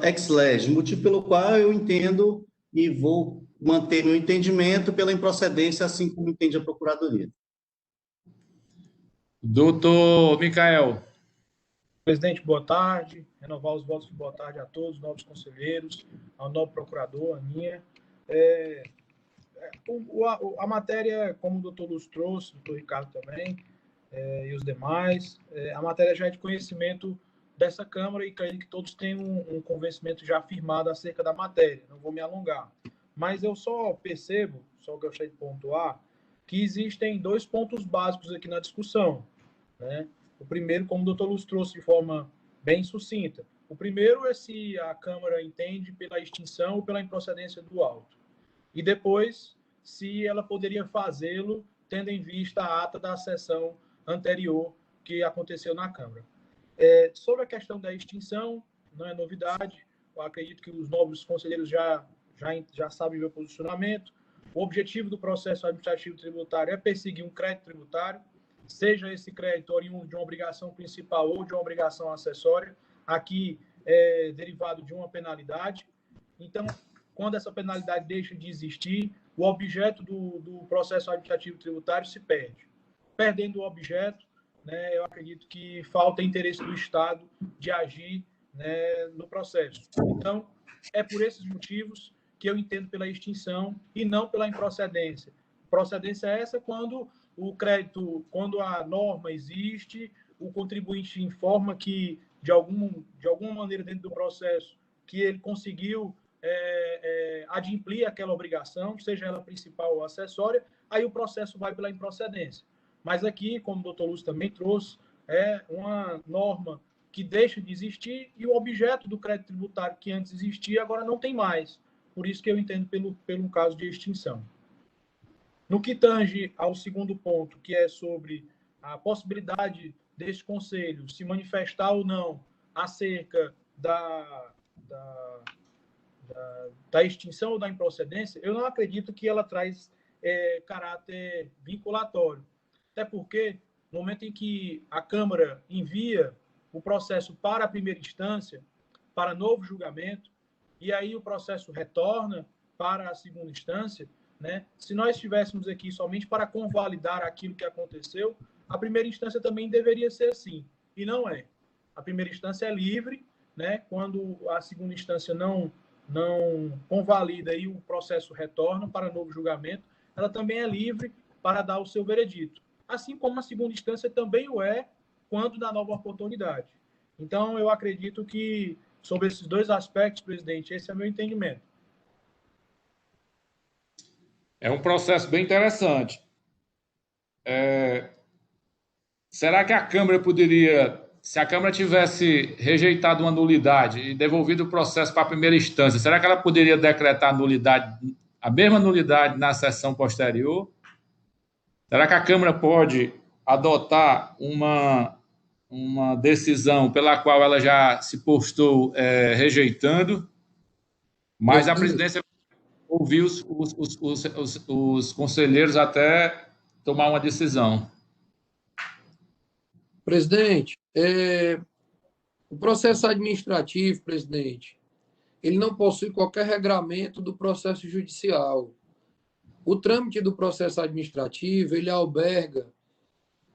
ex lege, motivo pelo qual eu entendo e vou manter meu entendimento pela improcedência, assim como entende a Procuradoria. Doutor Micael. Presidente, boa tarde. Renovar os votos de boa tarde a todos, novos conselheiros, ao novo procurador, a minha. A matéria, como o doutor Lúcio trouxe, o doutor Ricardo também, e os demais, a matéria já é de conhecimento dessa Câmara e creio que todos têm um convencimento já firmado acerca da matéria. Não vou me alongar. Mas eu só percebo, só gostaria de pontuar, que existem dois pontos básicos aqui na discussão, né? O primeiro, como o doutor Lúcio trouxe de forma bem sucinta, O primeiro é se a Câmara entende pela extinção ou pela improcedência do auto. E depois, se ela poderia fazê-lo tendo em vista a ata da sessão anterior que aconteceu na Câmara. Sobre a questão da extinção, não é novidade, eu acredito que os nobres conselheiros já sabem o meu posicionamento. O objetivo do processo administrativo tributário é perseguir um crédito tributário, seja esse crédito oriundo de uma obrigação principal ou de uma obrigação acessória, aqui é derivado de uma penalidade. Então, quando essa penalidade deixa de existir, o objeto do processo administrativo tributário se perde. Perdendo o objeto, né, eu acredito que falta interesse do Estado de agir, né, no processo. Então, é por esses motivos que eu entendo pela extinção e não pela improcedência. Procedência é essa quando o crédito, quando a norma existe, o contribuinte informa que, de alguma maneira, dentro do processo, que ele conseguiu adimplir aquela obrigação, seja ela principal ou acessória, aí o processo vai pela improcedência. Mas aqui, como o doutor Lúcio também trouxe, é uma norma que deixa de existir e o objeto do crédito tributário que antes existia agora não tem mais. Por isso que eu entendo pelo caso de extinção. No que tange ao segundo ponto, que é sobre a possibilidade desse conselho se manifestar ou não acerca da extinção ou da improcedência, eu não acredito que ela traz caráter vinculatório. Até porque, no momento em que a Câmara envia o processo para a primeira instância, para novo julgamento, e aí o processo retorna para a segunda instância, né? Se nós estivéssemos aqui somente para convalidar aquilo que aconteceu, a primeira instância também deveria ser assim, e não é. A primeira instância é livre, né? Quando a segunda instância não convalida e o processo retorna para novo julgamento, ela também é livre para dar o seu veredito. Assim como a segunda instância também o é quando dá nova oportunidade. Então, eu acredito que, sobre esses dois aspectos, presidente, esse é o meu entendimento. É um processo bem interessante. Será que a Câmara poderia, se a Câmara tivesse rejeitado uma nulidade e devolvido o processo para a primeira instância, será que ela poderia decretar a mesma nulidade na sessão posterior? Será que a Câmara pode adotar uma decisão pela qual ela já se postou rejeitando, mas a presidência ouviu os conselheiros até tomar uma decisão? Presidente, o processo administrativo, presidente, ele não possui qualquer regramento do processo judicial. O trâmite do processo administrativo, ele alberga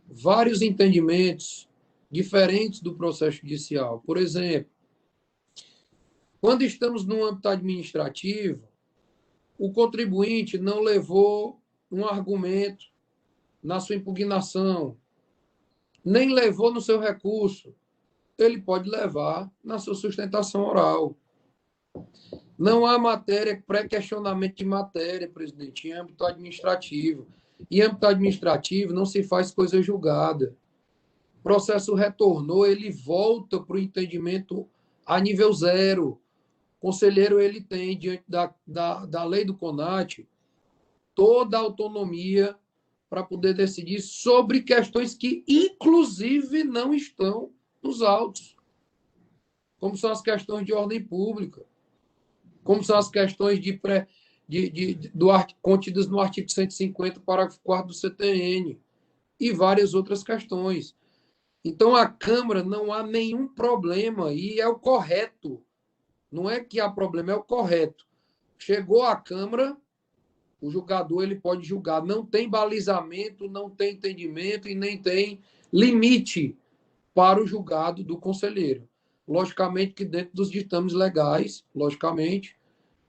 vários entendimentos diferentes do processo judicial. Por exemplo, quando estamos no âmbito administrativo, o contribuinte não levou um argumento na sua impugnação, nem levou no seu recurso, ele pode levar na sua sustentação oral. Não há matéria, pré-questionamento de matéria, presidente, em âmbito administrativo. Em âmbito administrativo não se faz coisa julgada. O processo retornou, ele volta para o entendimento a nível zero. O conselheiro, ele tem, diante da lei do CONAT, toda a autonomia para poder decidir sobre questões que, inclusive, não estão nos autos, como são as questões de ordem pública, como são as questões contidas no artigo 150, parágrafo 4º do CTN, e várias outras questões. Então, a Câmara não há nenhum problema, e é o correto. Não é que há problema, é o correto. Chegou à Câmara, o julgador ele pode julgar. Não tem balizamento, não tem entendimento e nem tem limite para o julgado do conselheiro. Logicamente que dentro dos ditames legais, logicamente,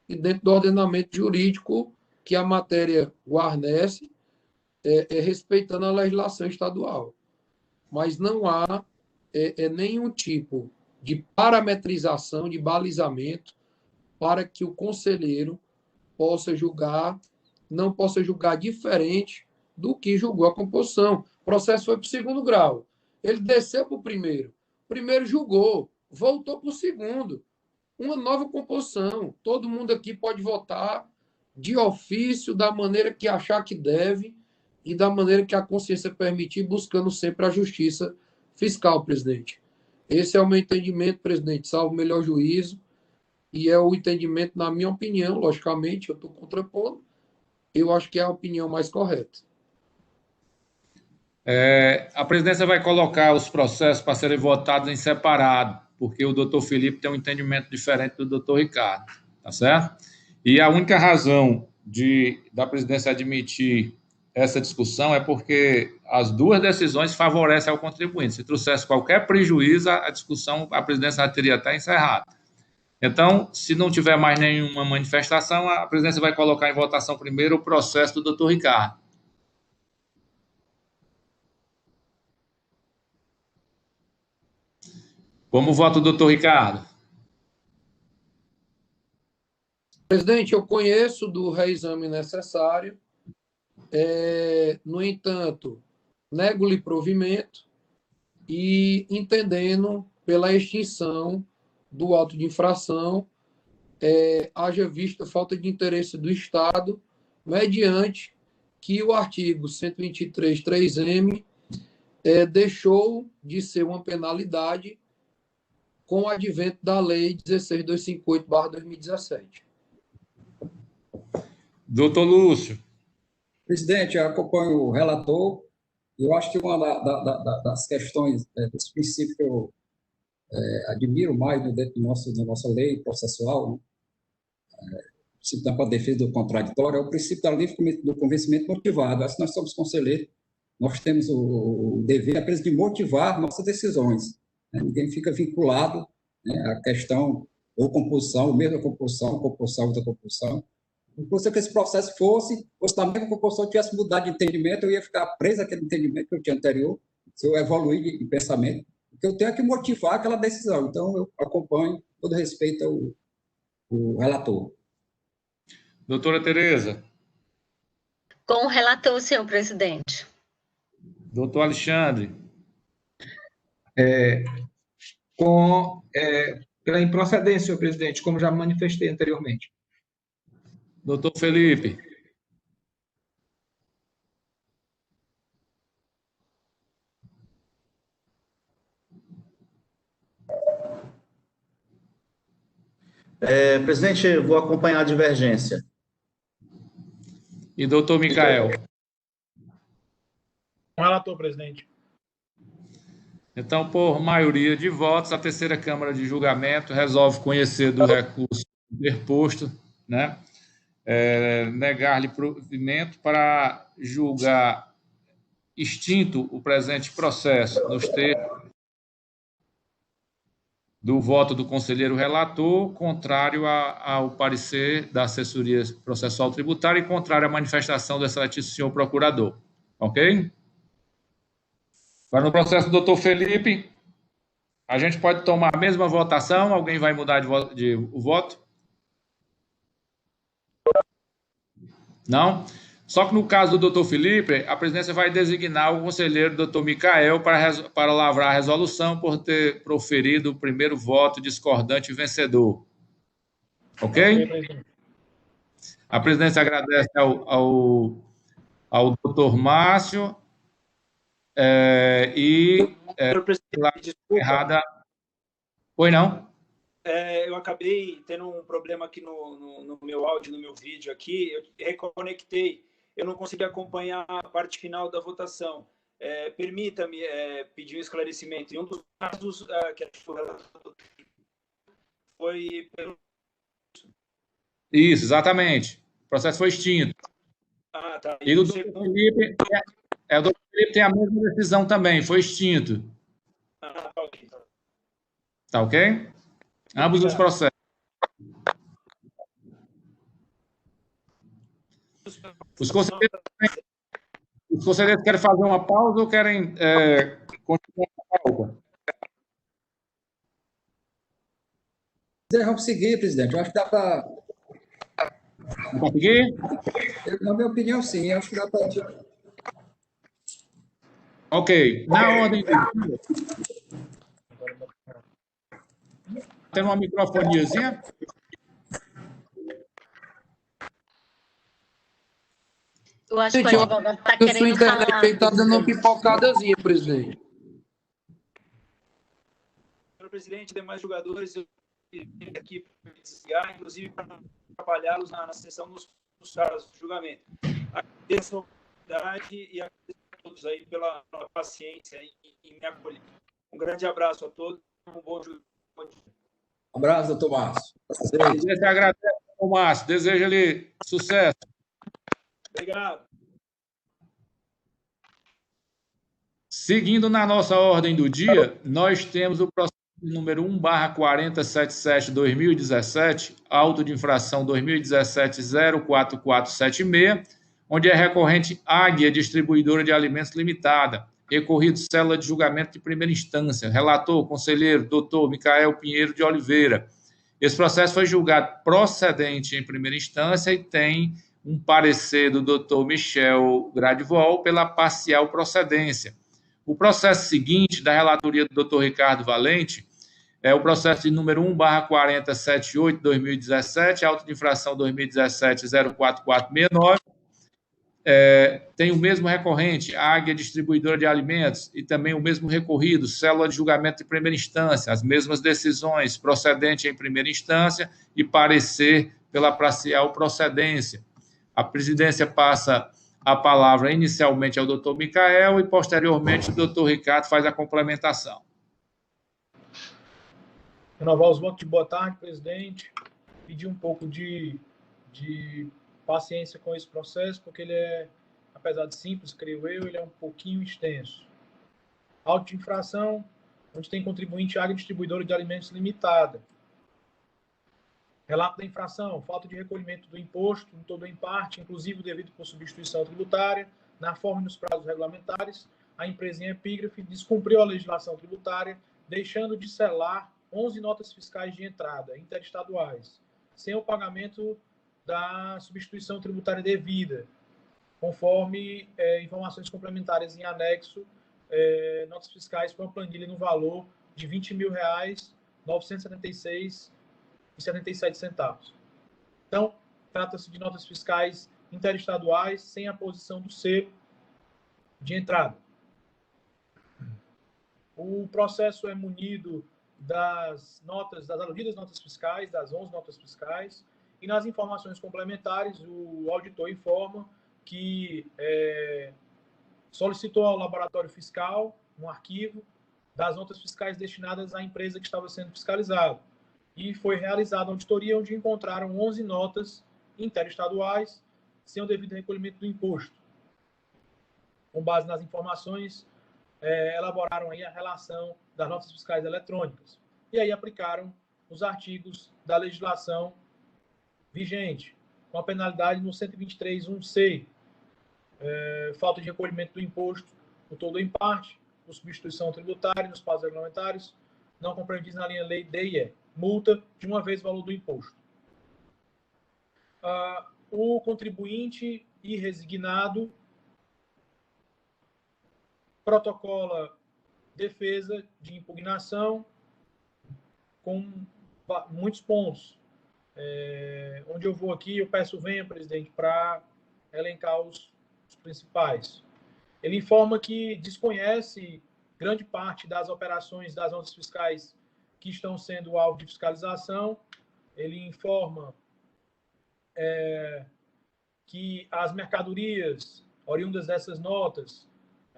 e dentro do ordenamento jurídico que a matéria guarnece, respeitando a legislação estadual. Mas não há nenhum tipo de parametrização, de balizamento, para que o conselheiro possa julgar, não possa julgar diferente do que julgou a composição. O processo foi para o segundo grau. Ele desceu para o primeiro. O primeiro julgou. voltou para o segundo. Uma nova composição. Todo mundo aqui pode votar de ofício, da maneira que achar que deve e da maneira que a consciência permitir, buscando sempre a justiça fiscal, presidente. Esse é o meu entendimento, presidente, salvo o melhor juízo, e é o entendimento, na minha opinião, logicamente, eu estou contrapondo, eu acho que é a opinião mais correta. A presidência vai colocar os processos para serem votados em separado, porque o doutor Felipe tem um entendimento diferente do doutor Ricardo, tá certo? E a única razão da presidência admitir essa discussão é porque as duas decisões favorecem ao contribuinte. Se trouxesse qualquer prejuízo, a discussão, a presidência já teria até encerrado. Então, se não tiver mais nenhuma manifestação, a presidência vai colocar em votação primeiro o processo do doutor Ricardo. Como vota o doutor Ricardo? Presidente, eu conheço do reexame necessário, no entanto, nego-lhe provimento e entendendo pela extinção do auto de infração, haja vista falta de interesse do Estado, mediante que o artigo 123.3M deixou de ser uma penalidade com o advento da Lei 16.258/2017. Doutor Lúcio. Presidente, eu acompanho o relator. Eu acho que uma das questões, desse princípio que eu admiro mais dentro da nossa lei processual, o princípio da defesa do contraditório, é o princípio da livre do convencimento motivado. Acho que nós somos conselheiros, nós temos o dever apenas de motivar nossas decisões. Ninguém fica vinculado, à questão ou composição, mesma composição, outra composição. Se esse processo fosse da mesma composição, tivesse mudado de entendimento, eu ia ficar preso àquele entendimento que eu tinha anterior, se eu evoluir de pensamento, porque eu tenho que motivar aquela decisão. Então, eu acompanho, todo respeito ao relator. Doutora Tereza. Com o relator, senhor presidente. Doutor Alexandre. Pela improcedência, senhor presidente, como já manifestei anteriormente. Doutor Felipe. Presidente, eu vou acompanhar a divergência. E doutor Micael. Com o relator, presidente. Então, por maioria de votos, a terceira Câmara de Julgamento resolve conhecer do recurso interposto, né? Negar-lhe provimento para julgar extinto o presente processo nos termos do voto do conselheiro relator, contrário ao parecer da assessoria processual tributária e contrário à manifestação do excelentíssimo senhor procurador. Ok? Agora, no processo do doutor Felipe, a gente pode tomar a mesma votação? Alguém vai mudar o voto? Não? Só que no caso do doutor Felipe, a presidência vai designar o conselheiro doutor Micael para lavrar a resolução por ter proferido o primeiro voto discordante e vencedor. Ok? A presidência agradece ao doutor Márcio errada. Oi, não? Eu acabei tendo um problema aqui no meu áudio, no meu vídeo aqui, eu reconectei, eu não consegui acompanhar a parte final da votação. Permita-me pedir um esclarecimento. Em um dos casos que foi pelo... Isso, exatamente. O processo foi extinto. Ah, tá. E o doutor Felipe, o doutor Felipe tem a mesma decisão também, foi extinto. Ah, tá ok. Tá ok? Ambos os processos. Os conselheiros querem fazer uma pausa ou querem continuar a pauta? Vamos seguir, presidente. Eu acho que dá para... Conseguir? Na minha opinião, sim. Eu acho que dá para... Ok. Na ordem tendo uma microfoniazinha? Eu acho que o Gente, advogado está a sua querendo internet falar. aí está dando uma pipocadazinha, presidente. Senhor presidente, demais jogadores, eu vim aqui para desligar, inclusive para atrapalhá-los na sessão dos casos de julgamento. Agradeço a oportunidade e agradeço a todos aí pela paciência em me acolher. Um grande abraço a todos, um bom dia. Abraço, doutor Márcio. Presidente, agradece ao Márcio, desejo-lhe sucesso. Obrigado. Seguindo na nossa ordem do dia, nós temos o processo número 1/4077/2017, auto de infração 2017-04476, onde é recorrente Águia Distribuidora de Alimentos Limitada, recorrido célula de julgamento de primeira instância, relator, conselheiro, doutor Micael Pinheiro de Oliveira. Esse processo foi julgado procedente em primeira instância e tem um parecer do doutor Michel Gradivol pela parcial procedência. O processo seguinte, da relatoria do doutor Ricardo Valente, é o processo de número 1/4078/2017, auto de infração 2017-04469, tem o mesmo recorrente, Águia Distribuidora de Alimentos, e também o mesmo recorrido, célula de julgamento de primeira instância, as mesmas decisões, procedente em primeira instância e parecer pela parcial procedência. A presidência passa a palavra inicialmente ao doutor Micael e, posteriormente, o doutor Ricardo faz a complementação. Renovar os votos de boa tarde, presidente. Pedir um pouco de paciência com esse processo, porque ele é, apesar de simples, creio eu, ele é um pouquinho extenso. Auto de infração, onde tem contribuinte Águia Distribuidora de Alimentos Limitada. Relato da infração, falta de recolhimento do imposto, em todo ou em parte, inclusive o devido por substituição tributária, na forma e nos prazos regulamentares. A empresa em epígrafe descumpriu a legislação tributária, deixando de selar 11 notas fiscais de entrada interestaduais, sem o pagamento da substituição tributária devida, conforme informações complementares em anexo, notas fiscais com a planilha no valor de R$ 20.976,77. Então, trata-se de notas fiscais interestaduais sem a posição do selo de entrada. O processo é munido das aludidas notas fiscais, das 11 notas fiscais, e nas informações complementares, o auditor informa que solicitou ao laboratório fiscal um arquivo das notas fiscais destinadas à empresa que estava sendo fiscalizada. E foi realizada a auditoria, onde encontraram 11 notas interestaduais sem o devido recolhimento do imposto. Com base nas informações, elaboraram aí a relação das notas fiscais eletrônicas. E aí aplicaram os artigos da legislação vigente, com a penalidade no 123.1c, falta de recolhimento do imposto, no todo ou em parte, por substituição tributária, nos prazos regulamentares, não compreendidos na linha lei D e E. Multa de uma vez o valor do imposto. O contribuinte irresignado protocola defesa de impugnação com muitos pontos. Onde eu vou aqui, eu peço venha, presidente, para elencar os principais. Ele informa que desconhece grande parte das operações das notas fiscais que estão sendo alvo de fiscalização. Ele informa que as mercadorias oriundas dessas notas,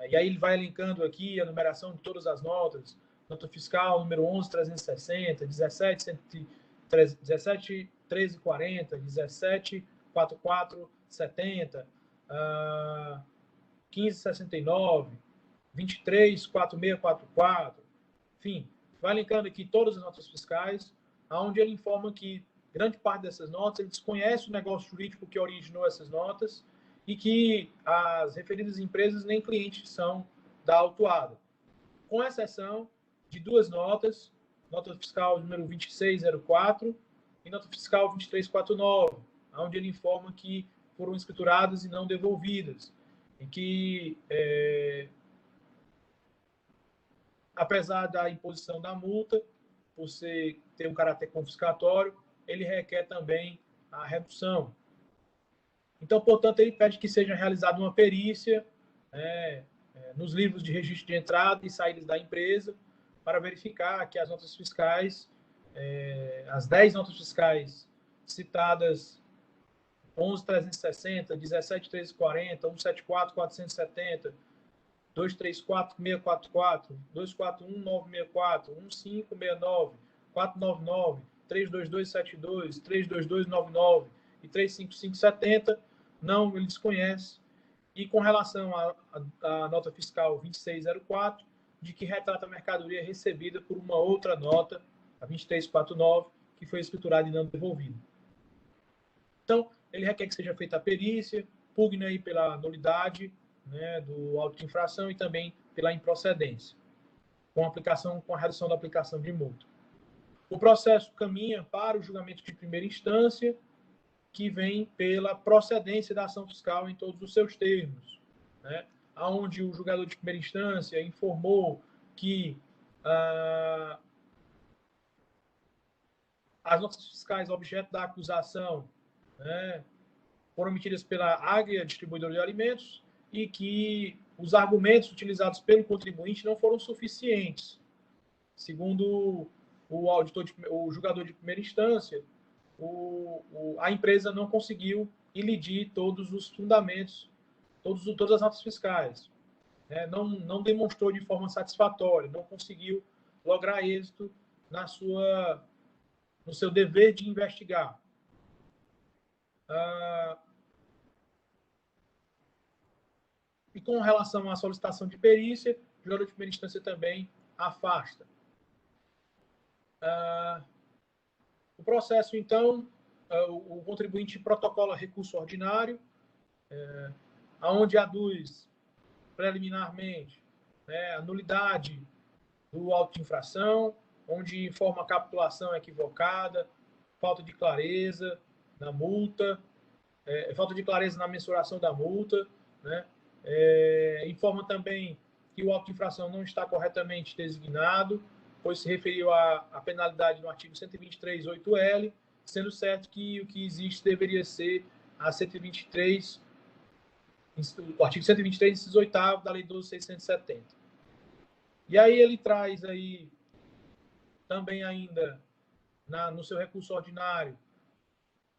e aí ele vai elencando aqui a numeração de todas as notas, nota fiscal número 11.360, 17.1340, 17.4470, 15.69, 23.4644, enfim, vai linkando aqui todas as notas fiscais, onde ele informa que grande parte dessas notas, ele desconhece o negócio jurídico que originou essas notas e que as referidas empresas nem clientes são da autuada, com exceção de duas notas, nota fiscal número 2604 e nota fiscal 2349, onde ele informa que foram escrituradas e não devolvidas, e que, apesar da imposição da multa por ter um caráter confiscatório, ele requer também a redução. Então, portanto, ele pede que seja realizada uma perícia nos livros de registro de entrada e saídas da empresa para verificar que as notas fiscais, as 10 notas fiscais citadas, 11.360, 17.340, 174.470, 234.644, 241.964, 1569, 499, 32272, 32299 e 35570, não, ele desconhece. E com relação à nota fiscal 2604, de que retrata a mercadoria recebida por uma outra nota, a 2349, que foi escriturada e não devolvida. Então, ele requer que seja feita a perícia, pugna aí pela nulidade, né, do auto de infração e também pela improcedência, com a redução da aplicação de multa. O processo caminha para o julgamento de primeira instância, que vem pela procedência da ação fiscal em todos os seus termos, né, onde o julgador de primeira instância informou que as notas fiscais objeto da acusação, né, foram emitidas pela Agria Distribuidora de Alimentos e que os argumentos utilizados pelo contribuinte não foram suficientes. Segundo o julgador de primeira instância, a empresa não conseguiu ilidir todos os fundamentos, todas as notas fiscais. Não demonstrou de forma satisfatória, não conseguiu lograr êxito no seu dever de investigar. E com relação à solicitação de perícia, o julgador de primeira instância também afasta. O processo, então, o contribuinte protocola recurso ordinário, onde aduz preliminarmente a nulidade do auto de infração, onde informa a capitulação equivocada, falta de clareza na multa, falta de clareza na mensuração da multa, né? Informa também que o auto de infração não está corretamente designado, pois se referiu à penalidade no artigo 123.8L, sendo certo que o que existe deveria ser o artigo 123, inciso 8º da Lei 12.670. E aí ele traz aí também ainda no seu recurso ordinário,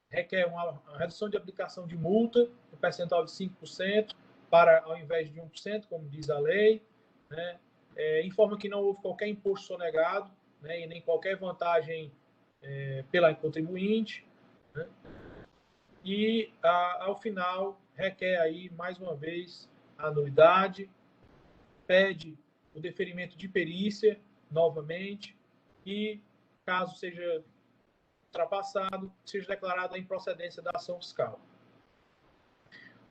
requer uma redução de aplicação de multa, no percentual de 5%, ao invés de 1%, como diz a lei, né? Informa que não houve qualquer imposto sonegado, né, e nem qualquer vantagem pela contribuinte, né? E, ao final, requer aí, mais uma vez, a nulidade, pede o deferimento de perícia, novamente, e, caso seja ultrapassado, seja declarada a improcedência da ação fiscal.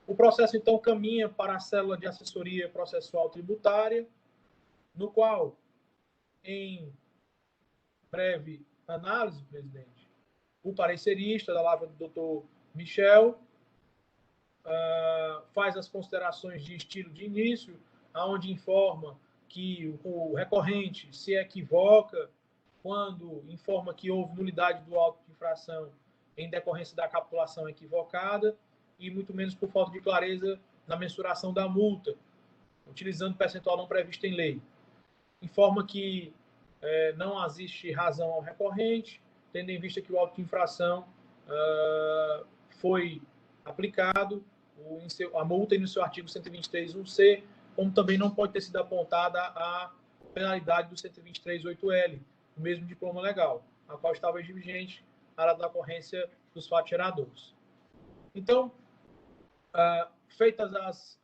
O processo, então, caminha para a célula de assessoria processual tributária, no qual, em breve análise, presidente, o parecerista da lavra do Dr. Michel faz as considerações de estilo de início, onde informa que o recorrente se equivoca quando informa que houve nulidade do auto de infração em decorrência da capitulação equivocada e muito menos por falta de clareza na mensuração da multa, utilizando percentual não previsto em lei. Informa que não existe razão ao recorrente, tendo em vista que o auto de infração foi aplicado, a multa no seu artigo 123.1c, como também não pode ter sido apontada a penalidade do 123.8L, o mesmo diploma legal, a qual estava vigente a data da ocorrência dos fatos geradores. Então, feitas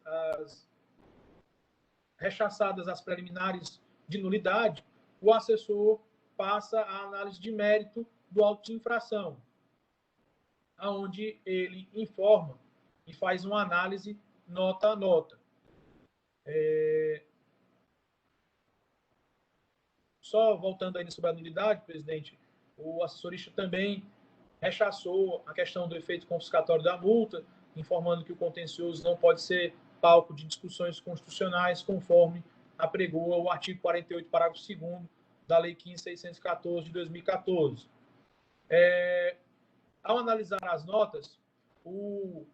rechaçadas as preliminares de nulidade, o assessor passa à análise de mérito do auto de infração, onde ele informa e faz uma análise nota a nota. Só voltando aí sobre a nulidade, presidente, o assessorista também rechaçou a questão do efeito confiscatório da multa, informando que o contencioso não pode ser palco de discussões constitucionais, conforme apregoa o artigo 48, parágrafo 2º da Lei 15.614 de 2014. Ao analisar as notas, o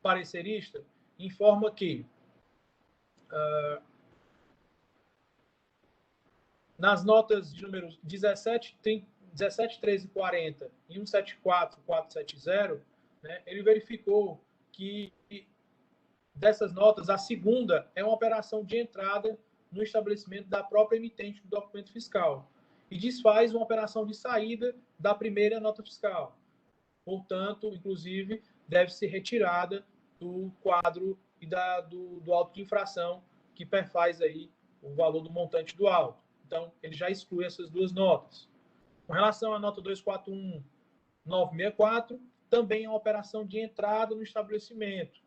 parecerista informa que nas notas de números 17, 13 e 40 e 174, 470, né, ele verificou que dessas notas, a segunda é uma operação de entrada no estabelecimento da própria emitente do documento fiscal e desfaz uma operação de saída da primeira nota fiscal. Portanto, inclusive, deve ser retirada do quadro e do auto de infração que perfaz aí o valor do montante do auto. Então, ele já exclui essas duas notas. Com relação à nota 241.964, também é uma operação de entrada no estabelecimento,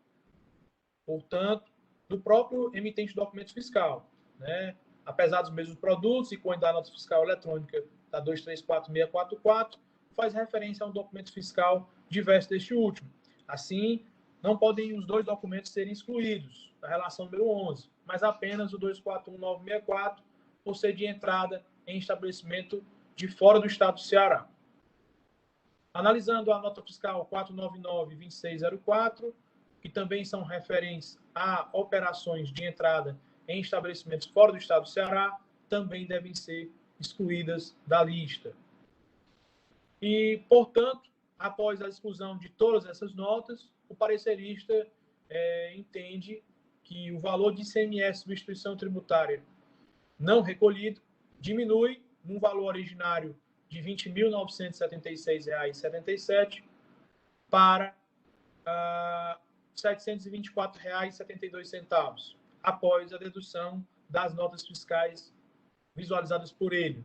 portanto, do próprio emitente do documento fiscal, né? Apesar dos mesmos produtos e com a nota fiscal eletrônica da 234.644, faz referência a um documento fiscal diverso deste último. Assim, não podem os dois documentos serem excluídos da relação número 11, mas apenas o 241.964, por ser de entrada em estabelecimento de fora do estado do Ceará. Analisando a nota fiscal 499.2604, que também são referentes a operações de entrada em estabelecimentos fora do estado do Ceará, também devem ser excluídas da lista. E, portanto, após a exclusão de todas essas notas, o parecerista entende que o valor de ICMS substituição tributária não recolhido diminui num valor originário de R$ 20.976,77 para R$ 724,72, após a dedução das notas fiscais visualizadas por ele.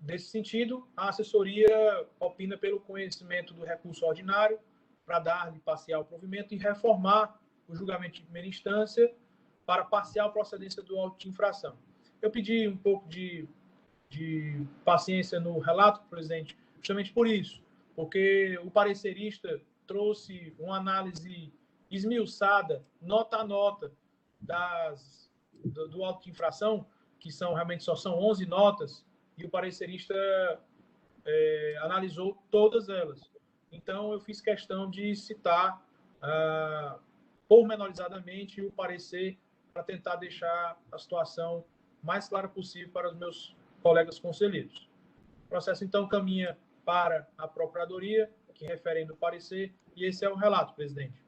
Nesse sentido, a assessoria opina pelo conhecimento do recurso ordinário para dar-lhe parcial provimento e reformar o julgamento de primeira instância para parcial procedência do auto de infração. Eu pedi um pouco de paciência no relato, presidente, justamente por isso, porque o parecerista trouxe uma análise esmiuçada, nota a nota, do auto de infração, que realmente só são 11 notas, e o parecerista analisou todas elas. Então, eu fiz questão de citar pormenorizadamente o parecer para tentar deixar a situação mais clara possível para os meus colegas conselheiros. O processo, então, caminha para a Procuradoria, que referendo o parecer, e esse é o relato, presidente.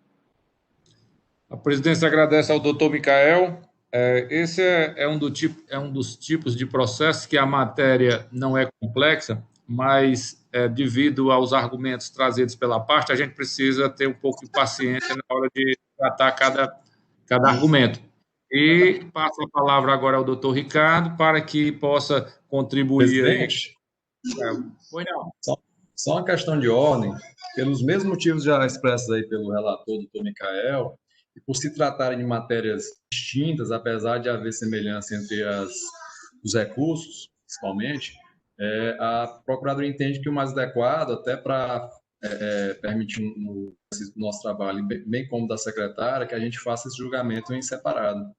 A presidência agradece ao doutor Micael. Esse é um dos tipos de processos que a matéria não é complexa, mas devido aos argumentos trazidos pela parte, a gente precisa ter um pouco de paciência na hora de tratar cada argumento. E passo a palavra agora ao doutor Ricardo para que possa contribuir. Presidente, só uma questão de ordem, pelos mesmos motivos já expressos aí pelo relator, doutor Micael, e por se tratarem de matérias distintas, apesar de haver semelhança entre os recursos, principalmente, a Procuradoria entende que o mais adequado, até para permitir o nosso trabalho, bem como da secretária, que a gente faça esse julgamento em separado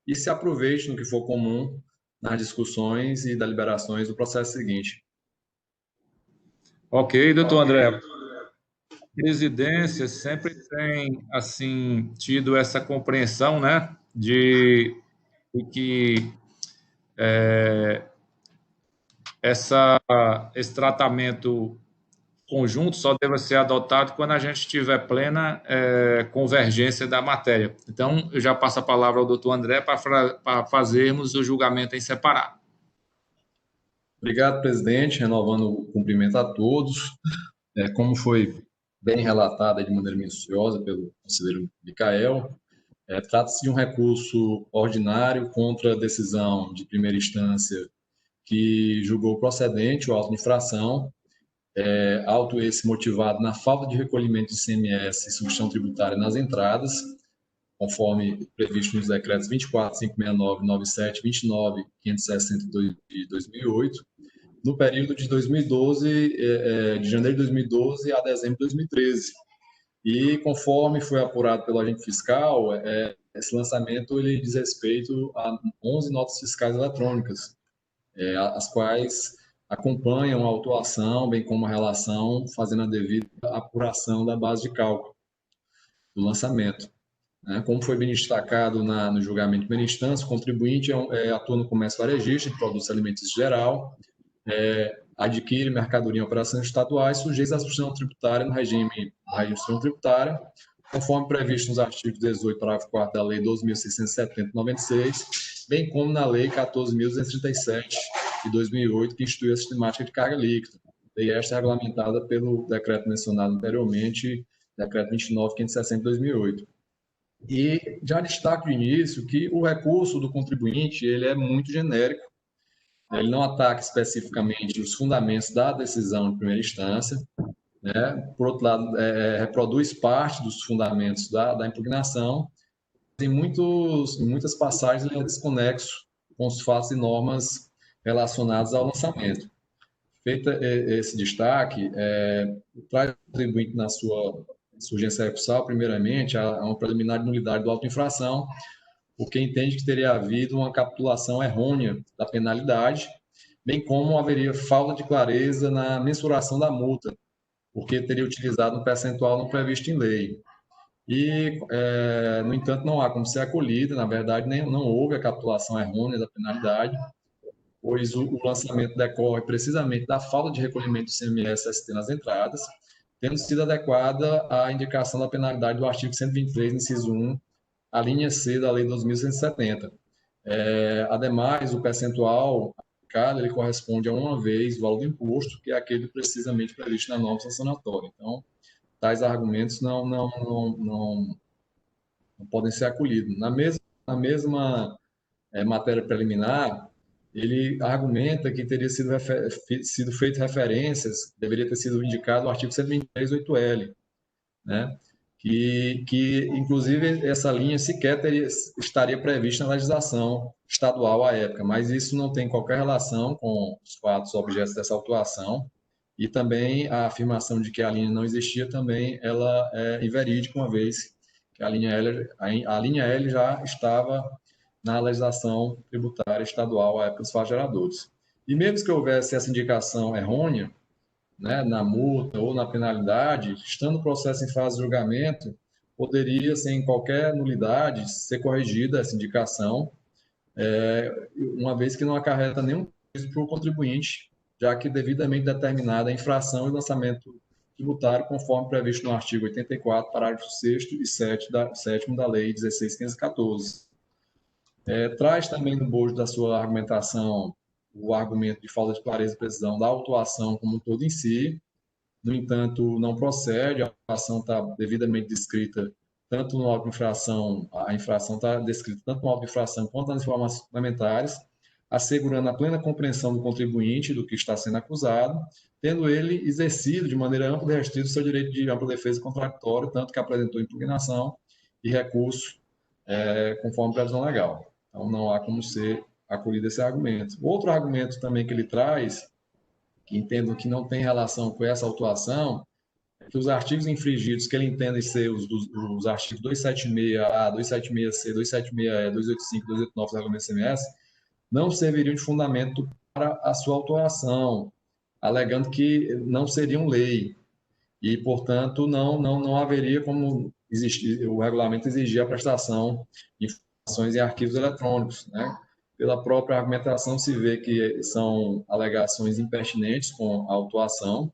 e se aproveite no que for comum nas discussões e deliberações do processo seguinte. Ok, doutor André. A presidência sempre tem, assim, tido essa compreensão, né, de que esse tratamento conjunto só deve ser adotado quando a gente tiver plena convergência da matéria. Então, eu já passo a palavra ao doutor André para fazermos o julgamento em separado. Obrigado, presidente. Renovando o cumprimento a todos. Como foi bem relatada de maneira minuciosa pelo conselheiro Micael, trata-se de um recurso ordinário contra a decisão de primeira instância que julgou procedente o auto de infração, auto esse motivado na falta de recolhimento de ICMS e substituição tributária nas entradas, conforme previsto nos decretos 24.569, 97, 29, 562 de 2008, no período de 2012, de janeiro de 2012 a dezembro de 2013. E conforme foi apurado pelo agente fiscal, esse lançamento ele diz respeito a 11 notas fiscais eletrônicas, as quais acompanham a autuação, bem como a relação, fazendo a devida apuração da base de cálculo do lançamento. Como foi bem destacado no julgamento de primeira instância, o contribuinte atua no comércio varejista de produtos alimentícios geral, adquire mercadoria em operações estaduais sujeitas à substituição tributária no regime de substituição tributária, conforme previsto nos artigos 18, parágrafo 4º da Lei 12.670/96, bem como na Lei 14.237 de 2008, que instituiu a sistemática de carga líquida. Lei esta regulamentada pelo decreto mencionado anteriormente, decreto 29.560 de 2008. E já destaco de início que o recurso do contribuinte ele é muito genérico, ele não ataca especificamente os fundamentos da decisão de primeira instância, por outro lado, reproduz parte dos fundamentos da impugnação, em muitas passagens ele é desconexo com os fatos e normas relacionados ao lançamento. Feito esse destaque, traz o contribuinte na sua urgência recursal, primeiramente, a uma preliminar de nulidade do auto-infração, porque entende que teria havido uma capitulação errônea da penalidade, bem como haveria falta de clareza na mensuração da multa, porque teria utilizado um percentual não previsto em lei. E, no entanto, não há como ser acolhida, na verdade, não houve a capitulação errônea da penalidade, pois o lançamento decorre precisamente da falta de recolhimento do ICMS-ST nas entradas, tendo sido adequada à indicação da penalidade do artigo 123, inciso 1, a linha C da Lei 2.170. Ademais, o percentual aplicado ele corresponde a uma vez o valor do imposto, que é aquele precisamente previsto na norma sancionatória. Então, tais argumentos não podem ser acolhidos. Na mesma matéria preliminar, ele argumenta que teria sido feito referências, deveria ter sido indicado o artigo 123.8L, que inclusive essa linha sequer estaria prevista na legislação estadual à época, mas isso não tem qualquer relação com os fatos objetos dessa autuação, e também a afirmação de que a linha não existia também ela é inverídica, uma vez que a linha L já estava na legislação tributária estadual à época dos fatos geradores. E mesmo que houvesse essa indicação errônea, na multa ou na penalidade, estando o processo em fase de julgamento, poderia, sem qualquer nulidade, ser corrigida essa indicação, uma vez que não acarreta nenhum prejuízo para o contribuinte, já que devidamente determinada a infração e lançamento tributário, conforme previsto no artigo 84, parágrafo 6º e 7º da Lei 16.514. Traz também no bojo da sua argumentação o argumento de falta de clareza e precisão da autuação como um todo em si. No entanto, não procede, a autuação está devidamente descrita tanto no auto de infração, a infração está descrita tanto no auto de infração quanto nas informações suplementares, assegurando a plena compreensão do contribuinte do que está sendo acusado, tendo ele exercido de maneira ampla e restrita o seu direito de ampla defesa contraditória, tanto que apresentou impugnação e recurso conforme previsão legal. Então, não há como ser acolhido esse argumento. Outro argumento também que ele traz, que entendo que não tem relação com essa autuação, é que os artigos infringidos, que ele entende ser os artigos 276A, 276C, 276E, 285, 289 do Regulamento ICMS, não serviriam de fundamento para a sua autuação, alegando que não seriam lei e, portanto, não haveria como o regulamento exigir a prestação de informações em arquivos eletrônicos, Pela própria argumentação se vê que são alegações impertinentes com a autuação.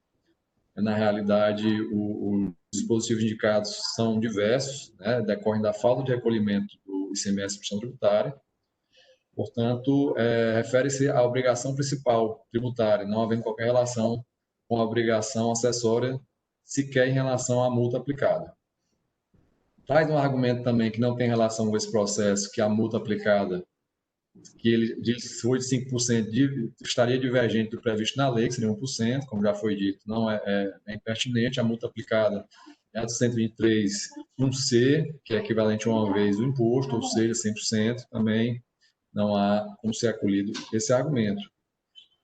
Na realidade, os dispositivos indicados são diversos, decorrem da falta de recolhimento do ICMS substituição tributária. Portanto, refere-se à obrigação principal tributária, não havendo qualquer relação com a obrigação acessória, sequer em relação à multa aplicada. Traz um argumento também que não tem relação com esse processo, que a multa aplicada, que ele foi de 5%, estaria divergente do previsto na lei, que seria 1%, como já foi dito, não é impertinente. A multa aplicada é a do 123, 1C, que é equivalente a uma vez o imposto, ou seja, 100%, também não há como ser acolhido esse argumento.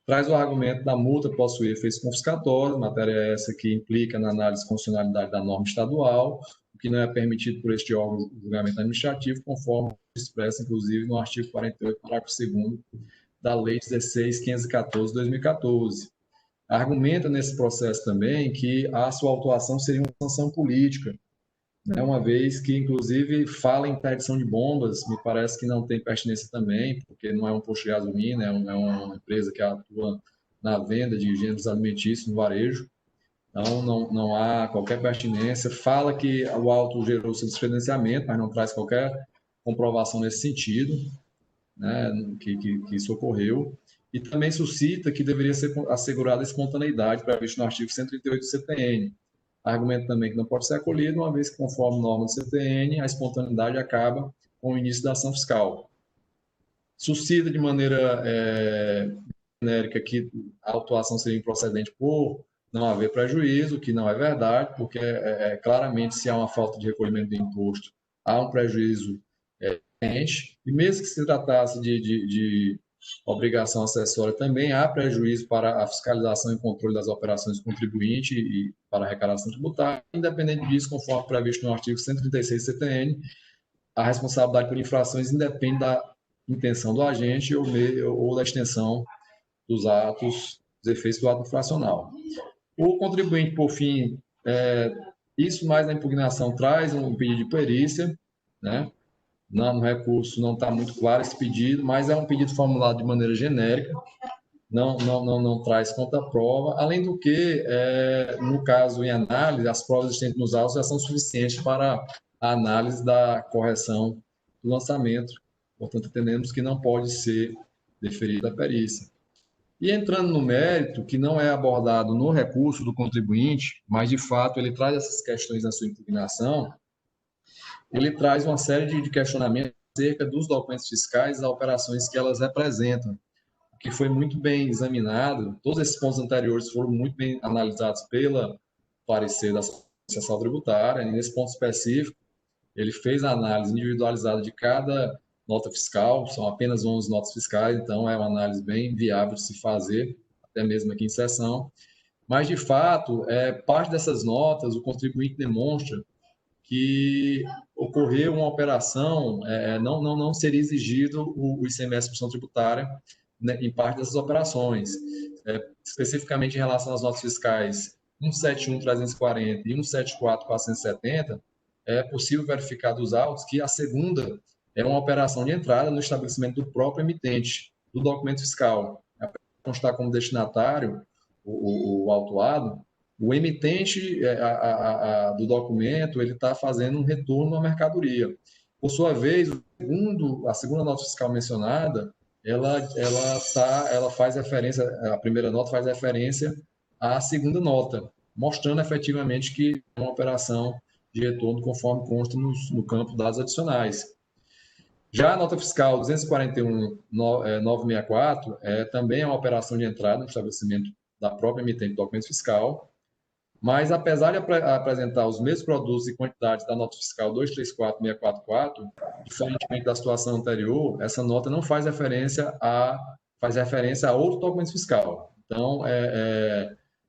Traz o argumento da multa possuir efeitos confiscatórios, matéria essa que implica na análise de constitucionalidade da norma estadual, que não é permitido por este órgão de julgamento administrativo, conforme expressa, inclusive, no artigo 48, parágrafo 2º da Lei 16.514 de 2014. Argumenta nesse processo também que a sua autuação seria uma sanção política, né? Uma vez que, inclusive, fala em interdição de bombas, me parece que não tem pertinência também, porque não é um posto de gasolina, é uma empresa que atua na venda de gêneros alimentícios no varejo. Então, não há qualquer pertinência. Fala que o auto gerou seu descredenciamento, mas não traz qualquer comprovação nesse sentido, né, que isso ocorreu. E também suscita que deveria ser assegurada a espontaneidade previsto no artigo 138 do CTN. Argumento também que não pode ser acolhido, uma vez que, conforme norma do CTN, a espontaneidade acaba com o início da ação fiscal. Suscita de maneira genérica que a autuação seria improcedente por não haver prejuízo, que não é verdade, porque claramente, se há uma falta de recolhimento do imposto, há um prejuízo evidente, e mesmo que se tratasse de obrigação acessória, também há prejuízo para a fiscalização e controle das operações do contribuinte e para a arrecadação tributária. Independente disso, conforme previsto no artigo 136 do CTN, a responsabilidade por infrações independe da intenção do agente ou da extensão dos atos, dos efeitos do ato infracional. O contribuinte, por fim, isso mais na impugnação traz um pedido de perícia, né? No recurso não está muito claro esse pedido, mas é um pedido formulado de maneira genérica, não traz contraprova, além do que, no caso em análise, as provas existentes nos autos já são suficientes para a análise da correção do lançamento, portanto, entendemos que não pode ser deferida a perícia. E entrando no mérito, que não é abordado no recurso do contribuinte, mas de fato ele traz essas questões na sua impugnação, ele traz uma série de questionamentos acerca dos documentos fiscais e das operações que elas representam, que foi muito bem examinado. Todos esses pontos anteriores foram muito bem analisados pela parecer da Associação Tributária, e nesse ponto específico, ele fez a análise individualizada de cada nota fiscal, são apenas 11 notas fiscais, então é uma análise bem viável de se fazer, até mesmo aqui em sessão. Mas, de fato, parte dessas notas, o contribuinte demonstra que ocorreu uma operação, não seria exigido o ICMS de função tributária, né, em parte dessas operações. Especificamente em relação às notas fiscais 171.340 e 174.470, é possível verificar dos autos que a segunda é uma operação de entrada no estabelecimento do próprio emitente do documento fiscal. Constar como destinatário o autuado, o emitente do documento ele está fazendo um retorno à mercadoria. Por sua vez, a segunda nota fiscal mencionada, ela faz referência, a primeira nota faz referência à segunda nota, mostrando efetivamente que é uma operação de retorno conforme consta no campo dados adicionais. Já a nota fiscal 241.964 também é uma operação de entrada no estabelecimento da própria emitente do documento fiscal, mas apesar de apresentar os mesmos produtos e quantidades da nota fiscal 234.644, diferentemente da situação anterior, essa nota não faz referência a outro documento fiscal. Então,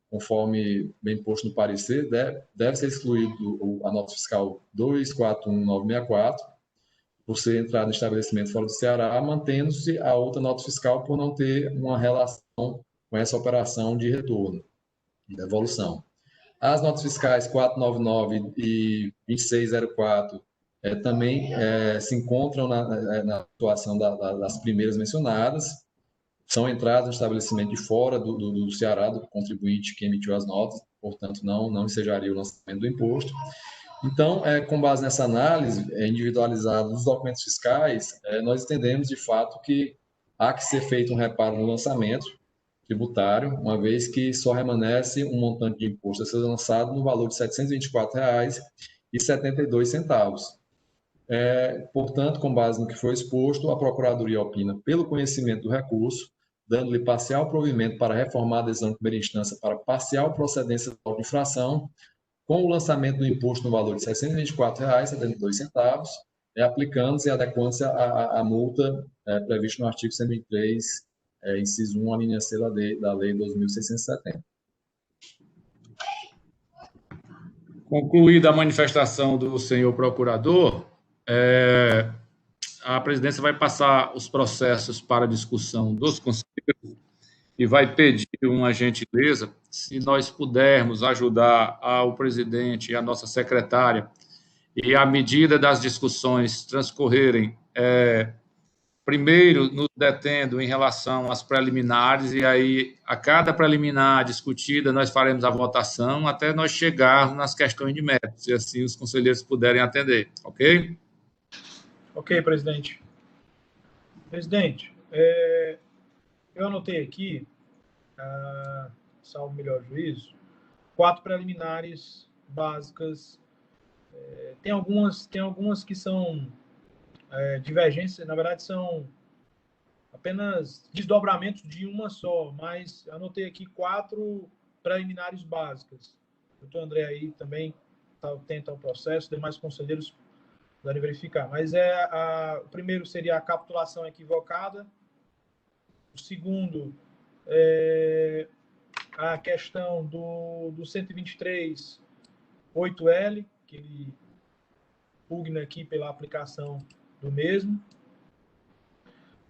conforme bem posto no parecer, deve ser excluído a nota fiscal 241.964, por ser entrada no estabelecimento fora do Ceará, mantendo-se a outra nota fiscal por não ter uma relação com essa operação de retorno, de devolução. As notas fiscais 499 e 2604 também se encontram na situação das primeiras mencionadas, são entradas no estabelecimento de fora do Ceará, do contribuinte que emitiu as notas, portanto, não ensejaria o lançamento do imposto. Então, com base nessa análise individualizada dos documentos fiscais, nós entendemos, de fato, que há que ser feito um reparo no lançamento tributário, uma vez que só remanesce um montante de imposto a ser lançado no valor de R$ 724,72. Portanto, com base no que foi exposto, a Procuradoria opina pelo conhecimento do recurso, dando-lhe parcial provimento para reformar a decisão de primeira instância para parcial procedência da infração, com o lançamento do imposto no valor de R$ 624,72, aplicando-se e adequando-se à multa prevista no artigo 123, inciso 1, a linha C da Lei 2.670. Concluída a manifestação do senhor procurador, a presidência vai passar os processos para discussão dos conselheiros e vai pedir uma gentileza, se nós pudermos ajudar ao presidente e a nossa secretária, e à medida das discussões transcorrerem, primeiro nos detendo em relação às preliminares, e aí a cada preliminar discutida nós faremos a votação até nós chegarmos nas questões de mérito, se assim os conselheiros puderem atender, ok? Ok, presidente. Presidente, eu anotei aqui, salvo melhor juízo, 4 preliminares básicas. Tem algumas que são divergências, na verdade são apenas desdobramentos de uma só, mas anotei aqui 4 preliminares básicas. O doutor André aí também está atento ao processo, demais conselheiros podem verificar. Mas o primeiro seria a capitulação equivocada. O segundo é a questão do 123 8L, que ele pugna aqui pela aplicação do mesmo.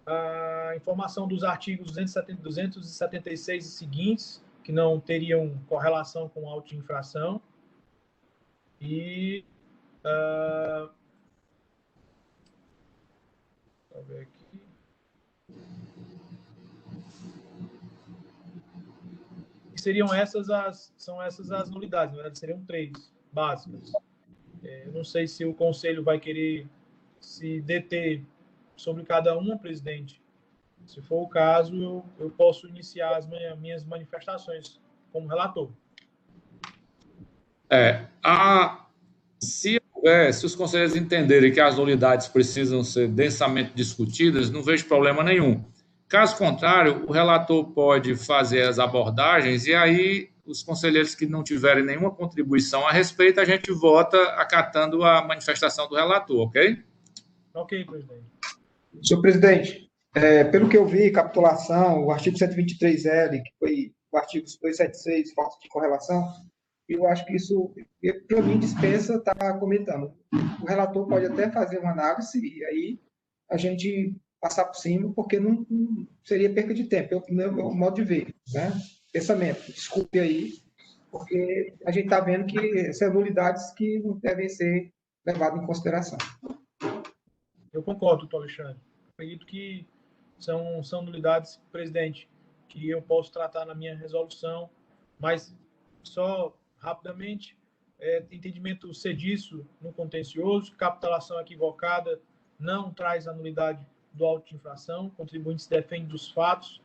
A informação dos artigos 276 e seguintes, que não teriam correlação com auto de infração. E vou ver aqui. São essas as nulidades, na verdade seriam 3 básicas. Eu não sei se o Conselho vai querer se deter sobre cada uma, presidente. Se for o caso, eu posso iniciar as minhas manifestações como relator. Se os conselheiros entenderem que as nulidades precisam ser densamente discutidas, não vejo problema nenhum. Caso contrário, o relator pode fazer as abordagens e aí os conselheiros que não tiverem nenhuma contribuição a respeito, a gente vota acatando a manifestação do relator, ok? Ok, presidente. Senhor presidente, pelo que eu vi, capitulação, o artigo 123L, que foi o artigo 276, falta de correlação, eu acho que isso, para mim, dispensa estar comentando. O relator pode até fazer uma análise e aí a gente passar por cima, porque não seria perca de tempo, meu modo de ver, né? Pensamento, desculpe aí, porque a gente está vendo que são nulidades que não devem ser levadas em consideração. Eu concordo, doutor Alexandre. Acredito que são nulidades, presidente, que eu posso tratar na minha resolução, mas só rapidamente, entendimento cediço no contencioso, capitulação equivocada não traz a nulidade do auto de infração, o contribuinte se defende dos fatos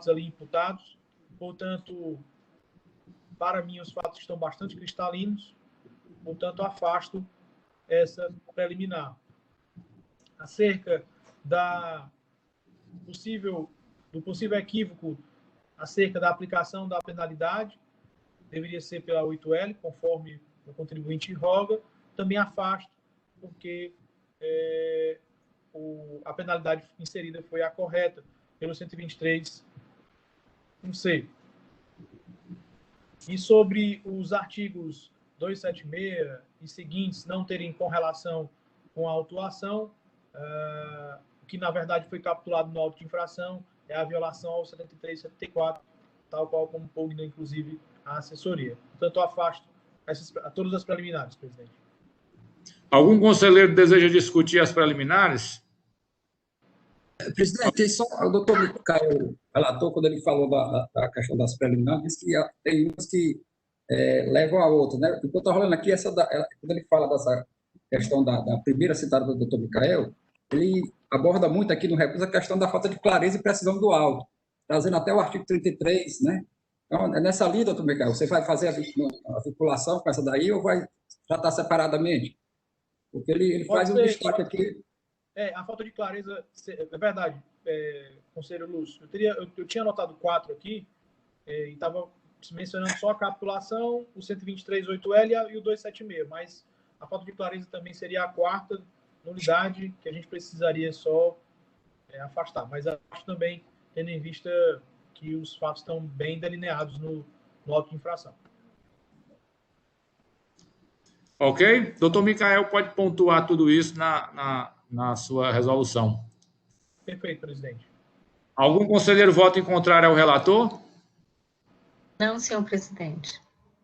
ali imputados, portanto, para mim, os fatos estão bastante cristalinos, portanto, afasto essa preliminar. Acerca do possível equívoco acerca da aplicação da penalidade, deveria ser pela 8L, conforme o contribuinte roga, também afasto, porque a penalidade inserida foi a correta, pelo 123, não sei. E sobre os artigos 276 e seguintes não terem correlação com a autuação, o que na verdade foi capturado no auto de infração é a violação ao 73 e 74, tal qual como pugna, inclusive, a assessoria. Portanto, eu afasto todas as preliminares, presidente. Algum conselheiro deseja discutir as preliminares? Presidente, só o doutor Caio, relator, quando ele falou da questão das preliminares, disse que tem umas que levam a outra, né? O que eu estou falando aqui, quando ele fala dessa questão da primeira citada do doutor Micael, ele aborda muito aqui no recurso a questão da falta de clareza e precisão do auto, trazendo até o artigo 33, né? Então, nessa linha, doutor Micael, você vai fazer a vinculação com essa daí ou vai tratar separadamente? Porque ele faz um destaque aqui. A falta de clareza, é verdade, conselheiro Lúcio. Eu tinha anotado 4 aqui, e estava mencionando só a capitulação, o 123 8L e o 276, mas a falta de clareza também seria a 4ª nulidade, que a gente precisaria só afastar. Mas acho também, tendo em vista que os fatos estão bem delineados no auto de infração. Ok? Doutor Micael pode pontuar tudo isso na sua resolução. Perfeito, presidente. Algum conselheiro vota em contrário ao relator? Não, senhor presidente.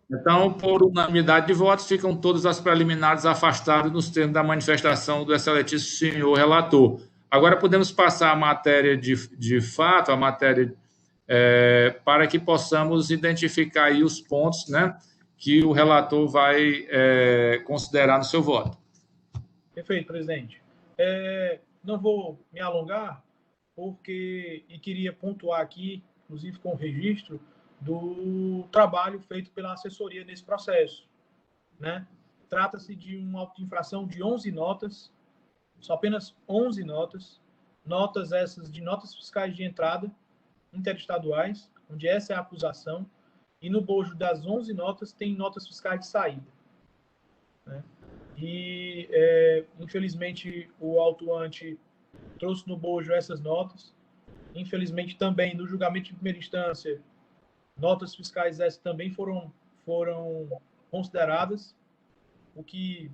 Então, por unanimidade de votos, ficam todas as preliminares afastadas nos termos da manifestação do excelentíssimo senhor relator. Agora podemos passar a matéria de fato, a matéria para que possamos identificar aí os pontos, né, que o relator vai considerar no seu voto. Perfeito, presidente. Não vou me alongar, e queria pontuar aqui, inclusive com o registro, do trabalho feito pela assessoria nesse processo, né? Trata-se de uma auto de infração de 11 notas, só apenas 11 notas essas de notas fiscais de entrada interestaduais, onde essa é a acusação, e no bojo das 11 notas tem notas fiscais de saída, né? E, infelizmente, o autuante trouxe no bojo essas notas. Infelizmente, também, no julgamento de primeira instância, notas fiscais essas também foram consideradas, o que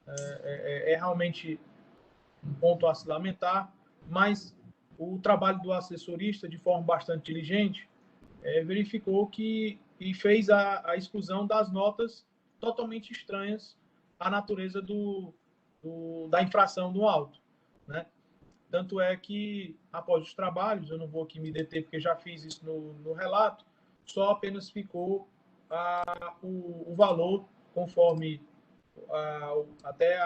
é realmente um ponto a se lamentar, mas o trabalho do assessorista, de forma bastante diligente, verificou que e fez a exclusão das notas totalmente estranhas à natureza da infração do auto, né? Tanto é que, após os trabalhos, eu não vou aqui me deter porque já fiz isso no relato, só apenas ficou o valor, conforme até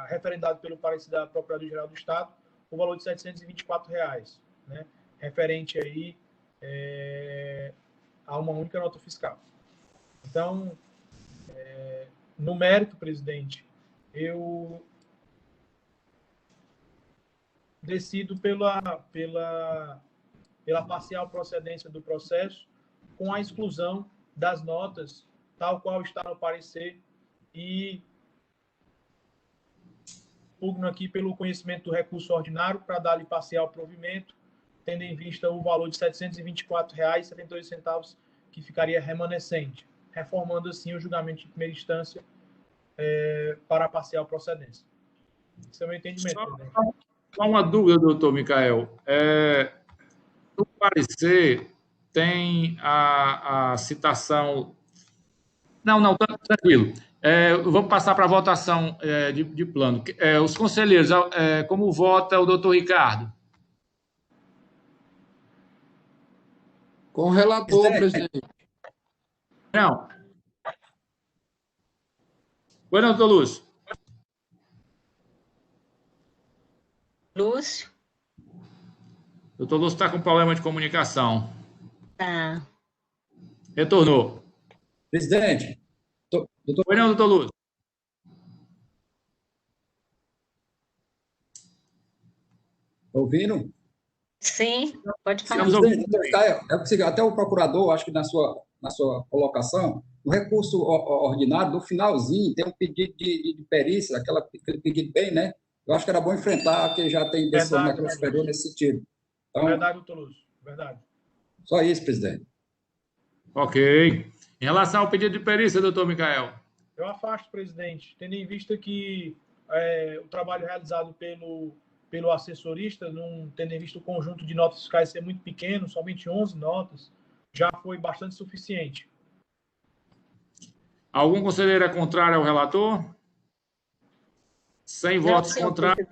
referendado pelo parecer da Procuradoria-Geral do Estado, o valor de R$ 724, né? Referente aí a uma única nota fiscal. Então, no mérito, presidente, eu decido pela parcial procedência do processo, com a exclusão das notas, tal qual está no parecer, e pugno aqui pelo conhecimento do recurso ordinário para dar-lhe parcial provimento, tendo em vista o valor de R$ 724,72 que ficaria remanescente, reformando assim o julgamento de primeira instância para a parcial procedência. Esse é o meu entendimento, presidente. Só uma dúvida, doutor Micael. No parecer, tem a citação... Não, tranquilo. Vamos passar para a votação de plano. Os conselheiros, como vota o doutor Ricardo? Com o relator, presidente. Não. Oi, doutor Lúcio. Lúcio? Doutor Lúcio está com problema de comunicação. Tá. Retornou. Presidente. Oi, não, doutor Lúcio. Ouvindo? Sim, pode falar. Até o procurador, acho que na sua colocação, no recurso ordinário, no finalzinho, tem um pedido de perícia, aquele pedido bem, né? Eu acho que era bom enfrentar, que já tem decisão na Câmara Superior nesse sentido. Então, verdade, doutor Lúcio. Verdade. Só isso, presidente. Ok. Em relação ao pedido de perícia, doutor Micael? Eu afasto, presidente, tendo em vista que o trabalho realizado pelo assessorista, tendo em vista o conjunto de notas fiscais ser muito pequeno, somente 11 notas, já foi bastante suficiente. Algum conselheiro é contrário ao relator? Sem votos contrários.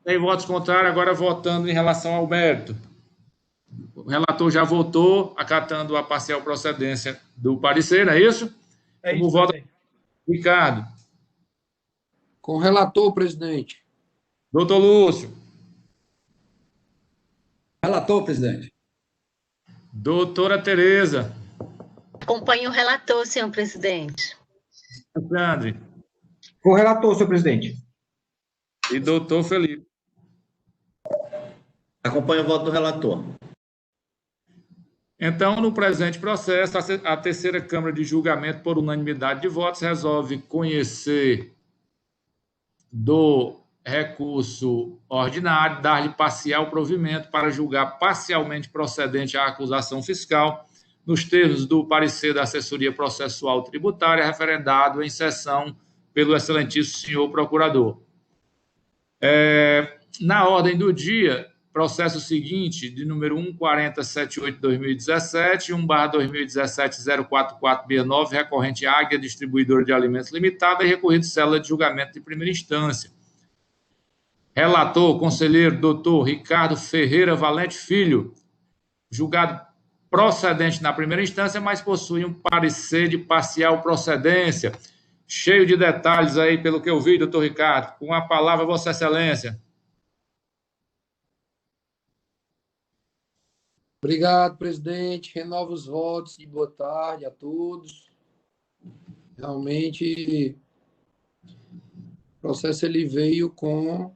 Sem votos contrários, agora votando em relação ao mérito. O relator já votou, acatando a parcial procedência do parecer, não é isso? Como vota Ricardo? Com o relator, presidente. Doutor Lúcio? Relator, presidente. Doutora Tereza? Acompanhe o relator, senhor presidente. Alexandre? Com o relator, senhor presidente. E doutor Felipe? Acompanho o voto do relator. Então, no presente processo, a terceira Câmara de Julgamento, por unanimidade de votos, resolve conhecer do recurso ordinário, dar-lhe parcial provimento para julgar parcialmente procedente a acusação fiscal, nos termos do parecer da assessoria processual tributária, referendado em sessão pelo excelentíssimo senhor procurador. Na ordem do dia, processo seguinte, de número 14078-2017, 1/2017-04469, recorrente Águia Distribuidora de Alimentos Limitada e recorrido célula de julgamento de primeira instância. Relator, conselheiro, doutor Ricardo Ferreira Valente Filho, julgado procedente na primeira instância, mas possui um parecer de parcial procedência. Cheio de detalhes aí, pelo que eu vi, doutor Ricardo. Com a palavra, Vossa Excelência. Obrigado, presidente. Renovo os votos e boa tarde a todos. Realmente, o processo ele veio com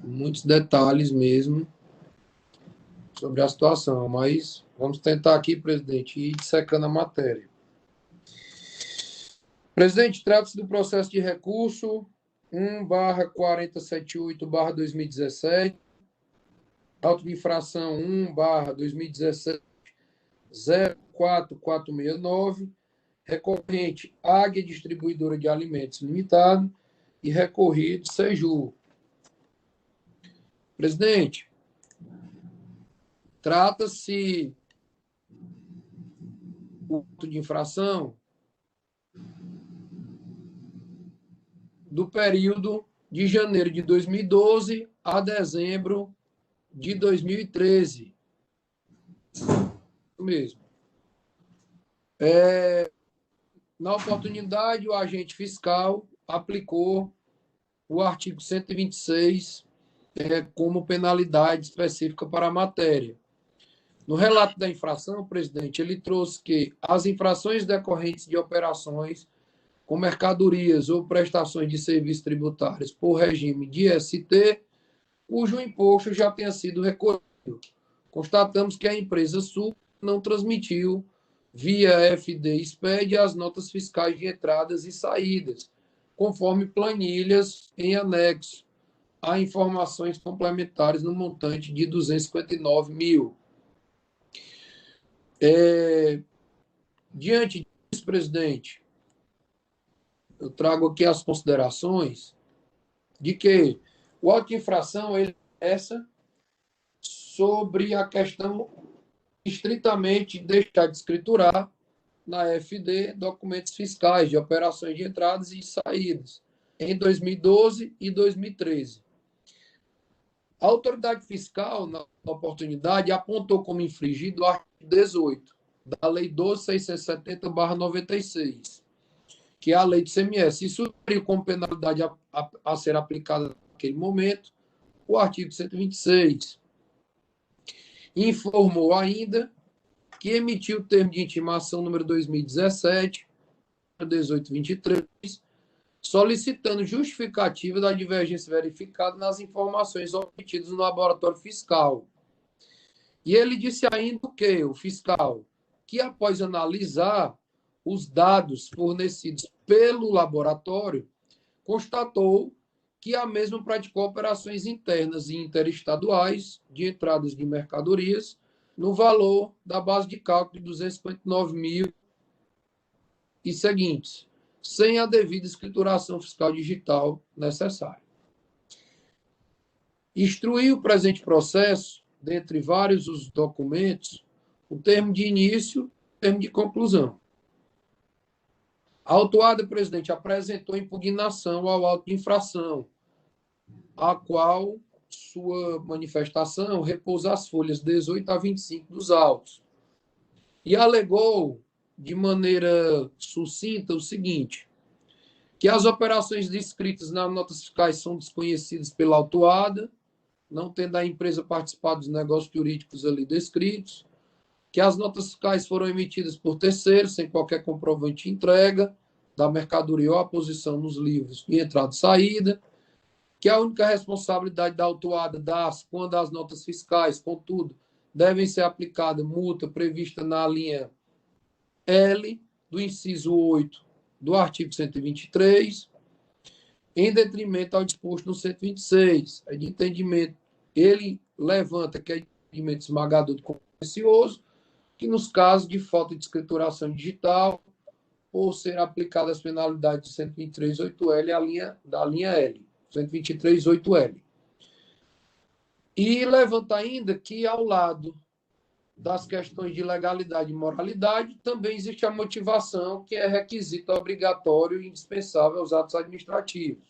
muitos detalhes mesmo sobre a situação, mas vamos tentar aqui, presidente, ir dissecando a matéria. Presidente, trata-se do processo de recurso 1/4078/2017, auto de infração 1/2017-04469, recorrente Águia Distribuidora de Alimentos Limitada e recorrido Seju. Presidente, trata-se do auto de infração do período de janeiro de 2012 a dezembro de 2013. Isso mesmo. Na oportunidade, o agente fiscal aplicou o artigo 126 como penalidade específica para a matéria. No relato da infração, presidente, ele trouxe que as infrações decorrentes de operações com mercadorias ou prestações de serviços tributários por regime de ST, cujo imposto já tenha sido recolhido. Constatamos que a empresa Sul não transmitiu via FD-SPED as notas fiscais de entradas e saídas, conforme planilhas em anexo a informações complementares no montante de 259 mil. Diante disso, presidente, eu trago aqui as considerações de que o auto de infração ele essa sobre a questão estritamente deixar de escriturar na FD documentos fiscais de operações de entradas e saídas em 2012 e 2013. A autoridade fiscal, na oportunidade, apontou como infringido o artigo 18 da Lei 12.670/96, que é a lei do ICMS. Isso supriu como penalidade a ser aplicada naquele momento o artigo 126. Informou ainda que emitiu o termo de intimação número 2017, 1823, solicitando justificativa da divergência verificada nas informações obtidas no laboratório fiscal. E ele disse ainda que o fiscal, que após analisar os dados fornecidos pelo laboratório, constatou que a mesma praticou operações internas e interestaduais de entradas de mercadorias no valor da base de cálculo de 259 mil e seguintes, sem a devida escrituração fiscal digital necessária. Instruiu o presente processo, dentre vários os documentos, o termo de início e o termo de conclusão. A autuada, presidente, apresentou impugnação ao auto de infração, a qual sua manifestação repousa as folhas 18 a 25 dos autos. E alegou, de maneira sucinta, o seguinte, que as operações descritas nas notas fiscais são desconhecidas pela autuada, não tendo a empresa participado dos negócios jurídicos ali descritos, que as notas fiscais foram emitidas por terceiros, sem qualquer comprovante de entrega da mercadoria ou aposição nos livros de entrada e saída, que a única responsabilidade da autuada quando as notas fiscais, contudo, devem ser aplicadas multa prevista na linha L do inciso 8 do artigo 123, em detrimento ao disposto no 126. É de entendimento, ele levanta que é entendimento esmagador de contencioso, que nos casos de falta de escrituração digital ou ser aplicadas as penalidades de 123.8L da linha L, 123.8L. E levanta ainda que, ao lado das questões de legalidade e moralidade, também existe a motivação, que é requisito obrigatório e indispensável aos atos administrativos.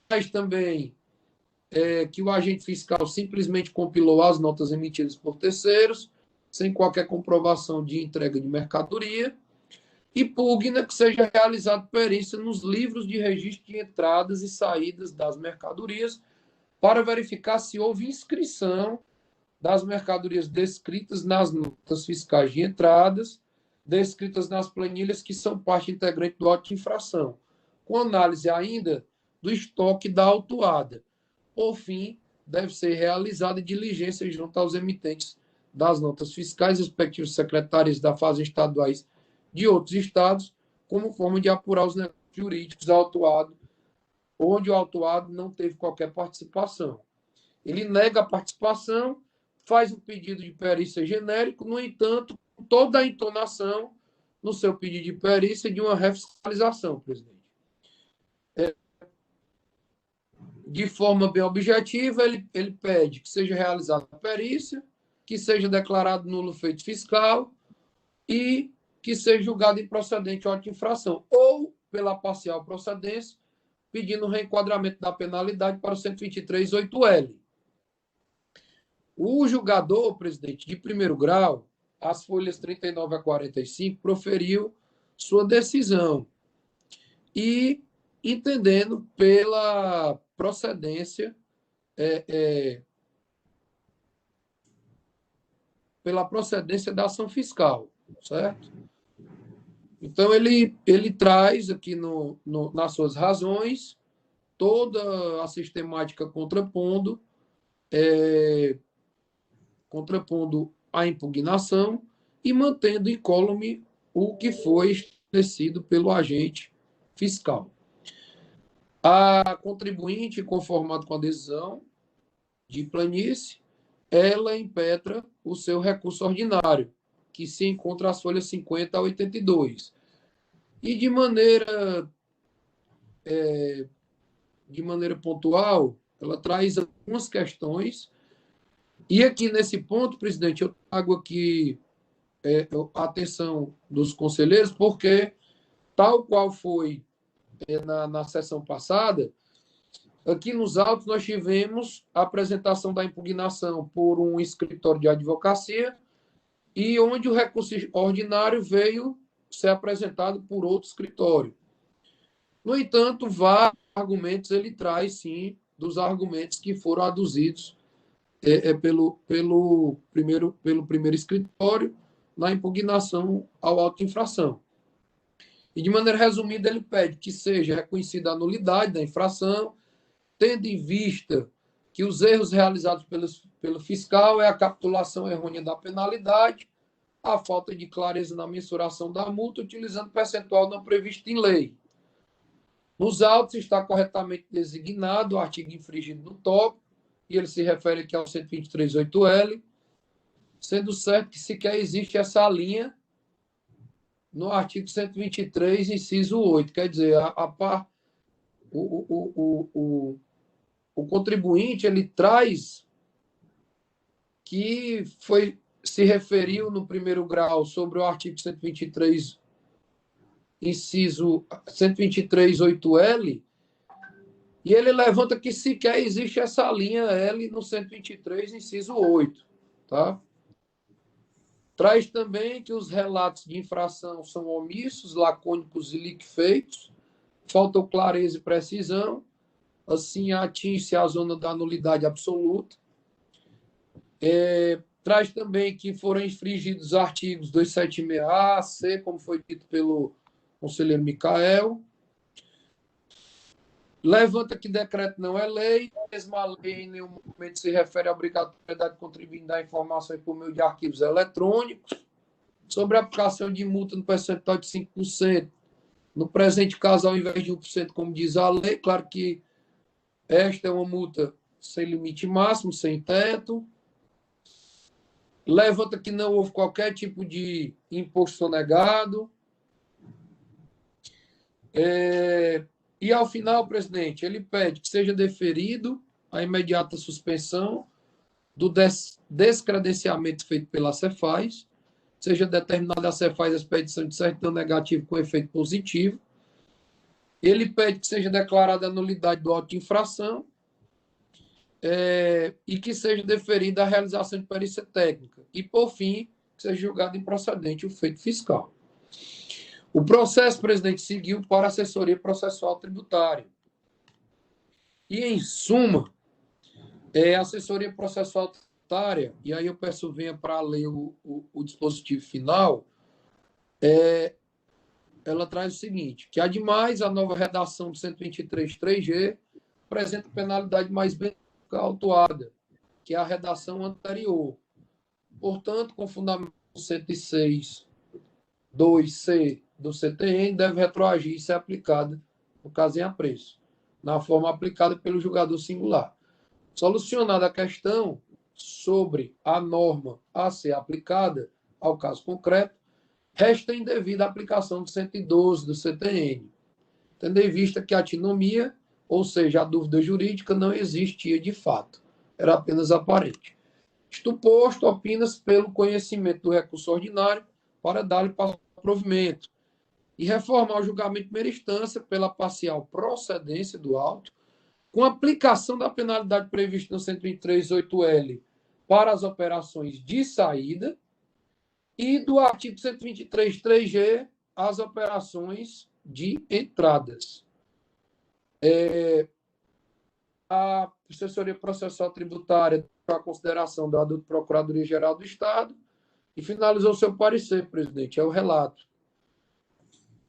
Mas também que o agente fiscal simplesmente compilou as notas emitidas por terceiros, sem qualquer comprovação de entrega de mercadoria, e pugna que seja realizada perícia nos livros de registro de entradas e saídas das mercadorias, para verificar se houve inscrição das mercadorias descritas nas notas fiscais de entradas, descritas nas planilhas que são parte integrante do auto de infração, com análise ainda do estoque da autuada. Por fim, deve ser realizada diligência junto aos emitentes das notas fiscais, respectivos secretários da Fazenda estaduais de outros estados, como forma de apurar os negócios jurídicos autuados, onde o autuado não teve qualquer participação. Ele nega a participação, faz um pedido de perícia genérico, no entanto, toda a entonação no seu pedido de perícia de uma refiscalização, presidente. De forma bem objetiva, ele pede que seja realizada a perícia, que seja declarado nulo o feito fiscal e que seja julgado improcedente o auto de infração, ou pela parcial procedência, pedindo o reenquadramento da penalidade para o 123.8L. O julgador, presidente, de primeiro grau, as folhas 39 a 45, proferiu sua decisão e, entendendo pela procedência da ação fiscal, certo? Então, ele traz aqui nas suas razões toda a sistemática contrapondo a impugnação e mantendo incólume o que foi estabelecido pelo agente fiscal. A contribuinte, conformado com a decisão de planície, ela impetra o seu recurso ordinário, que se encontra às folhas 50 a 82. E de maneira pontual, ela traz algumas questões. E aqui, nesse ponto, presidente, eu trago aqui a atenção dos conselheiros, porque, tal qual foi na sessão passada, aqui nos autos nós tivemos a apresentação da impugnação por um escritório de advocacia e onde o recurso ordinário veio ser apresentado por outro escritório. No entanto, vários argumentos ele traz, sim, dos argumentos que foram aduzidos pelo primeiro escritório na impugnação ao auto de infração. E, de maneira resumida, ele pede que seja reconhecida a nulidade da infração, tendo em vista que os erros realizados pelo fiscal é a capitulação errônea da penalidade, a falta de clareza na mensuração da multa, utilizando percentual não previsto em lei. Nos autos está corretamente designado o artigo infringido no tópico, e ele se refere aqui ao 123.8L, sendo certo que sequer existe essa linha no artigo 123, inciso 8. Quer dizer, o contribuinte ele traz que se referiu no primeiro grau sobre o artigo 123, inciso 123.8L, e ele levanta que sequer existe essa linha L no 123, inciso 8. Tá? Traz também que os relatos de infração são omissos, lacônicos e liquefeitos, faltam clareza e precisão, assim atinge-se a zona da nulidade absoluta. Traz também que foram infringidos os artigos 276A, C, como foi dito pelo conselheiro Micael. Levanta que decreto não é lei, a mesma lei em nenhum momento se refere à obrigatoriedade de contribuir dar informações por meio de arquivos eletrônicos, sobre a aplicação de multa no percentual de 5%. No presente caso, ao invés de 1%, como diz a lei, claro que esta é uma multa sem limite máximo, sem teto. levanta que não houve qualquer tipo de imposto sonegado. E, ao final, presidente, ele pede que seja deferido a imediata suspensão do descredenciamento feito pela Cefaz, seja determinada a Cefaz a expedição de certidão negativo com efeito positivo. Ele pede que seja declarada a nulidade do auto de infração e que seja deferida a realização de perícia técnica. E, por fim, que seja julgado improcedente o feito fiscal. O processo, presidente, seguiu para a assessoria processual tributária. E, em suma, a assessoria processual tributária, e aí eu peço venha para ler o dispositivo final, ela traz o seguinte, que, ademais, a nova redação do 123.3G apresenta penalidade mais bem autuada, que é a redação anterior. Portanto, com fundamento 106.2C do CTN, deve retroagir e ser aplicada, no caso em apreço, na forma aplicada pelo julgador singular. Solucionada a questão sobre a norma a ser aplicada ao caso concreto, resta indevida a aplicação do 112 do CTN, tendo em vista que a antinomia, ou seja, a dúvida jurídica, não existia de fato, era apenas aparente. Isto posto, opina-se pelo conhecimento do recurso ordinário para dar-lhe provimento e reformar o julgamento de primeira instância pela parcial procedência do auto, com aplicação da penalidade prevista no 123.8L para as operações de saída e do artigo 123.3G as operações de entradas. A assessoria processual tributária para a consideração da Procuradoria-Geral do Estado e finalizou seu parecer, presidente. É o relato.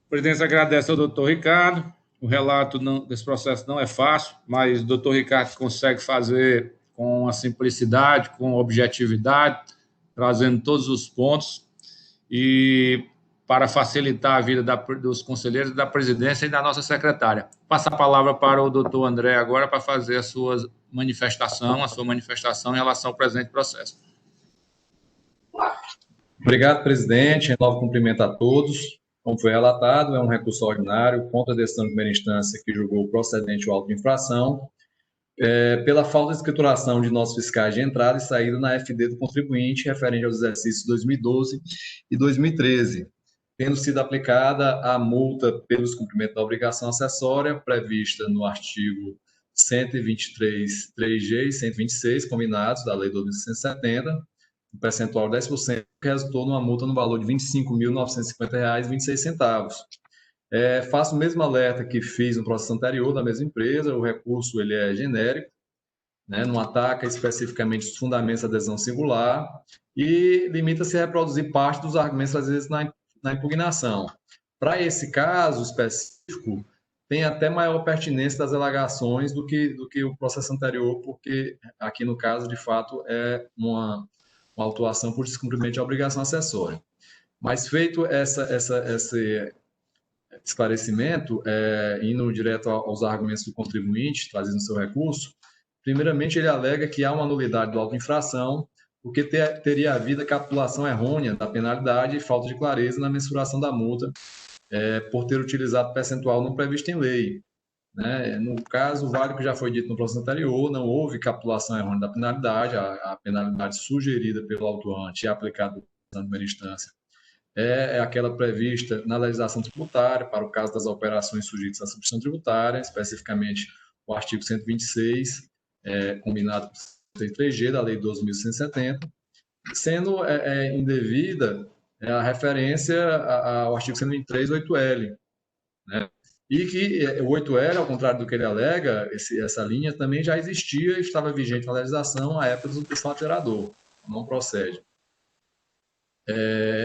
A presidência agradece ao doutor Ricardo. O relato desse processo não é fácil, mas o doutor Ricardo consegue fazer com a simplicidade, com objetividade, trazendo todos os pontos e para facilitar a vida dos conselheiros, da presidência e da nossa secretária. Passo a palavra para o doutor André agora para fazer a sua manifestação em relação ao presente processo. Obrigado, presidente. Renovo cumprimento a todos. Como foi relatado, é um recurso ordinário contra a decisão de primeira instância que julgou procedente o auto de infração, pela falta de escrituração de notas fiscais de entrada e saída na FD do contribuinte referente aos exercícios 2012 e 2013, tendo sido aplicada a multa pelo descumprimento da obrigação acessória prevista no artigo 123.3G e 126, combinados da Lei 2.170, um percentual de 10%, que resultou numa multa no valor de R$ 25.950,26. Faço o mesmo alerta que fiz no processo anterior da mesma empresa. O recurso ele é genérico, né, não ataca especificamente os fundamentos da adesão singular e limita-se a reproduzir parte dos argumentos, às vezes, na impugnação. Para esse caso específico, tem até maior pertinência das alegações do que o processo anterior, porque aqui, no caso, de fato, é uma autuação por descumprimento de obrigação acessória. Mas feito esse esclarecimento, indo direto aos argumentos do contribuinte, trazendo seu recurso, primeiramente ele alega que há uma nulidade do auto de infração, porque teria havido capitulação errônea da penalidade e falta de clareza na mensuração da multa, por ter utilizado percentual não previsto em lei. Né? No caso, vale o que já foi dito no processo anterior, não houve capitulação errônea da penalidade, a penalidade sugerida pelo autuante e aplicada na primeira instância é aquela prevista na legislação tributária para o caso das operações sujeitas à substituição tributária, especificamente o artigo 126, combinado com o 3G da Lei 12.170, sendo indevida a referência ao artigo 123.8L, né? E que o 8L, ao contrário do que ele alega, essa linha também já existia e estava vigente na legislação à época do fato gerador, não procede.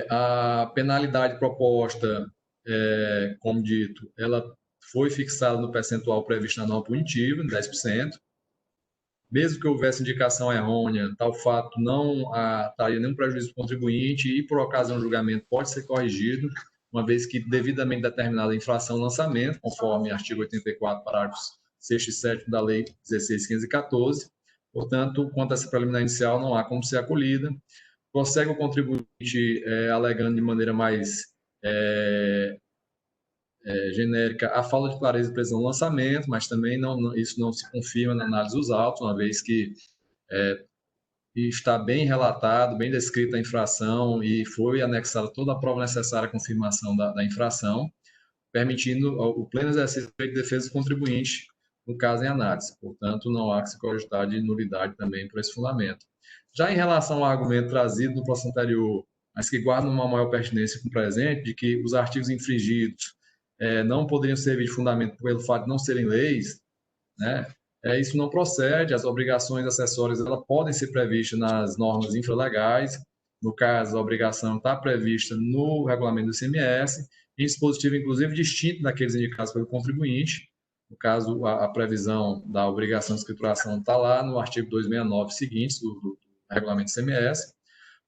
A penalidade proposta, como dito, ela foi fixada no percentual previsto na norma punitiva, em 10%. Mesmo que houvesse indicação errônea, tal fato não traria nenhum prejuízo para o contribuinte e, por ocasião do julgamento, pode ser corrigido, uma vez que devidamente determinada a infração lançamento, conforme artigo 84, parágrafos 6 e 7 da Lei 16.514. Portanto, quanto a essa preliminar inicial, não há como ser acolhida. prossegue o contribuinte alegando de maneira mais genérica a falta de clareza e precisão no lançamento, mas também isso não se confirma na análise dos autos, uma vez que está bem relatado, bem descrita a infração e foi anexada toda a prova necessária à confirmação da infração, permitindo o pleno exercício de defesa do contribuinte, no caso em análise. Portanto, não há que se cogitar de nulidade também por esse fundamento. Já em relação ao argumento trazido no processo anterior, mas que guarda uma maior pertinência com o presente, de que os artigos infringidos não poderiam servir de fundamento pelo fato de não serem leis, né? Isso não procede. As obrigações acessórias elas podem ser previstas nas normas infralegais. No caso, a obrigação está prevista no regulamento do ICMS, em dispositivo, inclusive, distinto daqueles indicados pelo contribuinte. No caso, a previsão da obrigação de escrituração está lá no artigo 269 seguintes do regulamento do ICMS.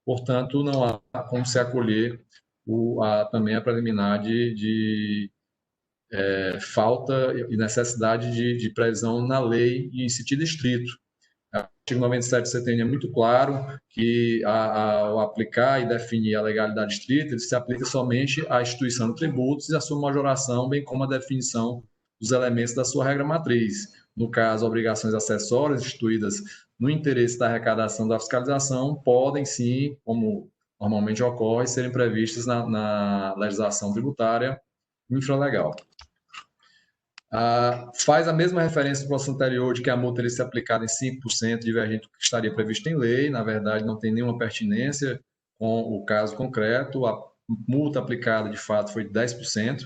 Portanto, não há como se acolher também a preliminar de falta e necessidade de previsão na lei em sentido estrito. O artigo 97 do CTN é muito claro que, ao aplicar e definir a legalidade estrita, ele se aplica somente à instituição de tributos e à sua majoração, bem como a definição dos elementos da sua regra matriz. No caso, obrigações acessórias instituídas no interesse da arrecadação da fiscalização podem, sim, como normalmente ocorre, serem previstas na legislação tributária infralegal. Faz a mesma referência do processo anterior de que a multa teria se aplicada em 5% divergente do que estaria previsto em lei. Na verdade, não tem nenhuma pertinência com o caso concreto. A multa aplicada, de fato, foi de 10%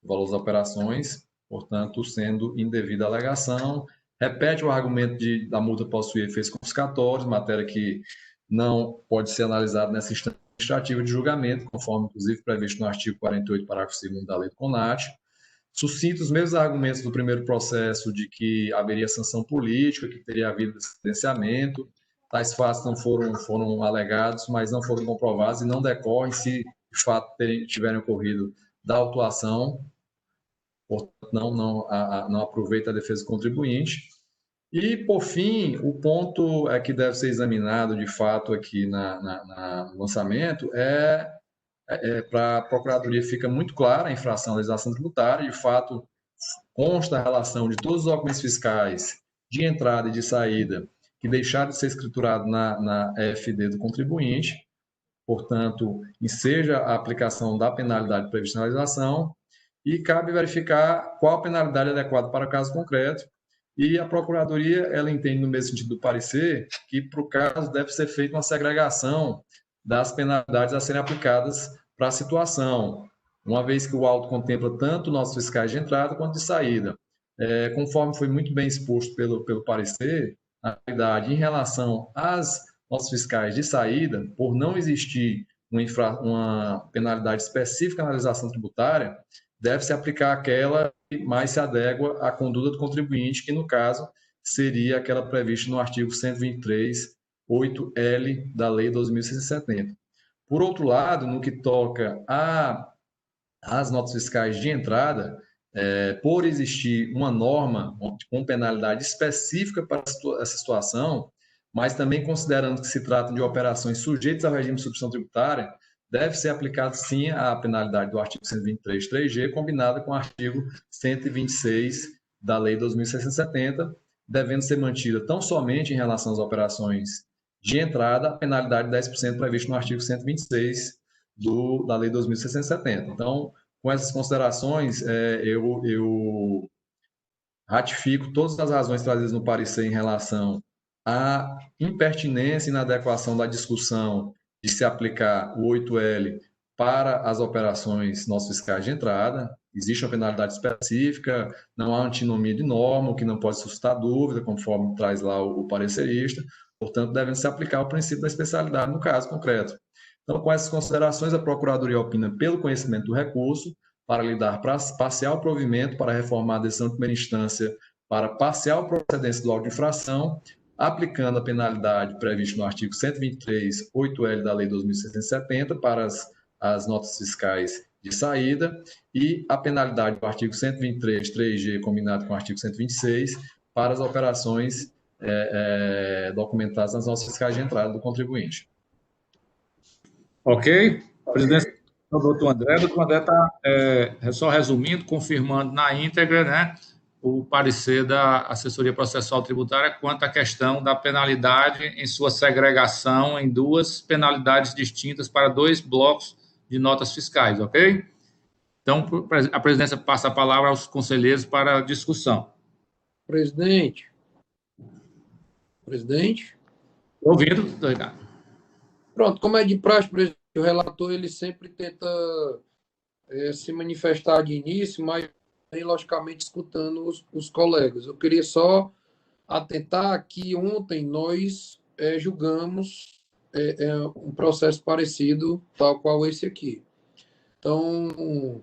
do valor das operações, portanto, sendo indevida a alegação. Repete o argumento da multa possuir efeitos confiscatórios, matéria que não pode ser analisada nessa instância administrativa de julgamento, conforme, inclusive, previsto no artigo 48, parágrafo 2º da lei do CONAT. Suscita os mesmos argumentos do primeiro processo de que haveria sanção política, que teria havido descredenciamento. Tais fatos não foram alegados, mas não foram comprovados e não decorrem se, de fato, tiverem ocorrido da autuação. Portanto, não aproveita a defesa do contribuinte. E, por fim, o ponto que deve ser examinado, de fato, aqui no lançamento para a Procuradoria fica muito clara a infração à legislação tributária. De fato, consta a relação de todos os documentos fiscais de entrada e de saída que deixaram de ser escriturados na FD do contribuinte. Portanto, enseja a aplicação da penalidade prevista na legislação e cabe verificar qual a penalidade adequada para o caso concreto. E a Procuradoria ela entende, no mesmo sentido do parecer, que para o caso deve ser feita uma segregação das penalidades a serem aplicadas para a situação, uma vez que o auto contempla tanto notas fiscais de entrada quanto de saída. Conforme foi muito bem exposto pelo parecer, na realidade, em relação às notas fiscais de saída, por não existir uma penalidade específica na legislação tributária, deve-se aplicar aquela que mais se adequa à conduta do contribuinte, que, no caso, seria aquela prevista no artigo 123, 8L da Lei 2.670. Por outro lado, no que toca às notas fiscais de entrada, por existir uma norma com penalidade específica para essa situação, mas também considerando que se trata de operações sujeitas ao regime de substituição tributária, deve ser aplicado, sim, a penalidade do artigo 123, 3G, combinada com o artigo 126 da Lei 2.670, devendo ser mantida tão somente em relação às operações de entrada, a penalidade de 10% prevista no artigo 126 da Lei 2.670. Então, com essas considerações, eu ratifico todas as razões trazidas no parecer em relação à impertinência e inadequação da discussão de se aplicar o 8L para as operações notas fiscais de entrada. Existe uma penalidade específica, não há antinomia de norma, o que não pode suscitar dúvida, conforme traz lá o parecerista. Portanto, deve se aplicar o princípio da especialidade no caso concreto. Então, com essas considerações, a Procuradoria opina pelo conhecimento do recurso para lhe dar parcial provimento para reformar a decisão de primeira instância para parcial procedência do auto de infração, aplicando a penalidade prevista no artigo 123, 8L da Lei 2.670 para as notas fiscais de saída e a penalidade do artigo 123, 3G, combinado com o artigo 126, para as operações documentadas nas notas fiscais de entrada do contribuinte. Ok? Presidente do doutor André. O doutor André está, só resumindo, confirmando na íntegra, né, o parecer da assessoria processual tributária quanto à questão da penalidade em sua segregação em duas penalidades distintas para dois blocos de notas fiscais, ok? Então, a presidência passa a palavra aos conselheiros para a discussão. Presidente. Estou ouvindo, doutor Ricardo. Pronto, como é de praxe, presidente, o relator ele sempre tenta se manifestar de início, mas logicamente escutando os colegas. Eu queria só atentar que ontem nós julgamos um processo parecido, tal qual esse aqui. Então,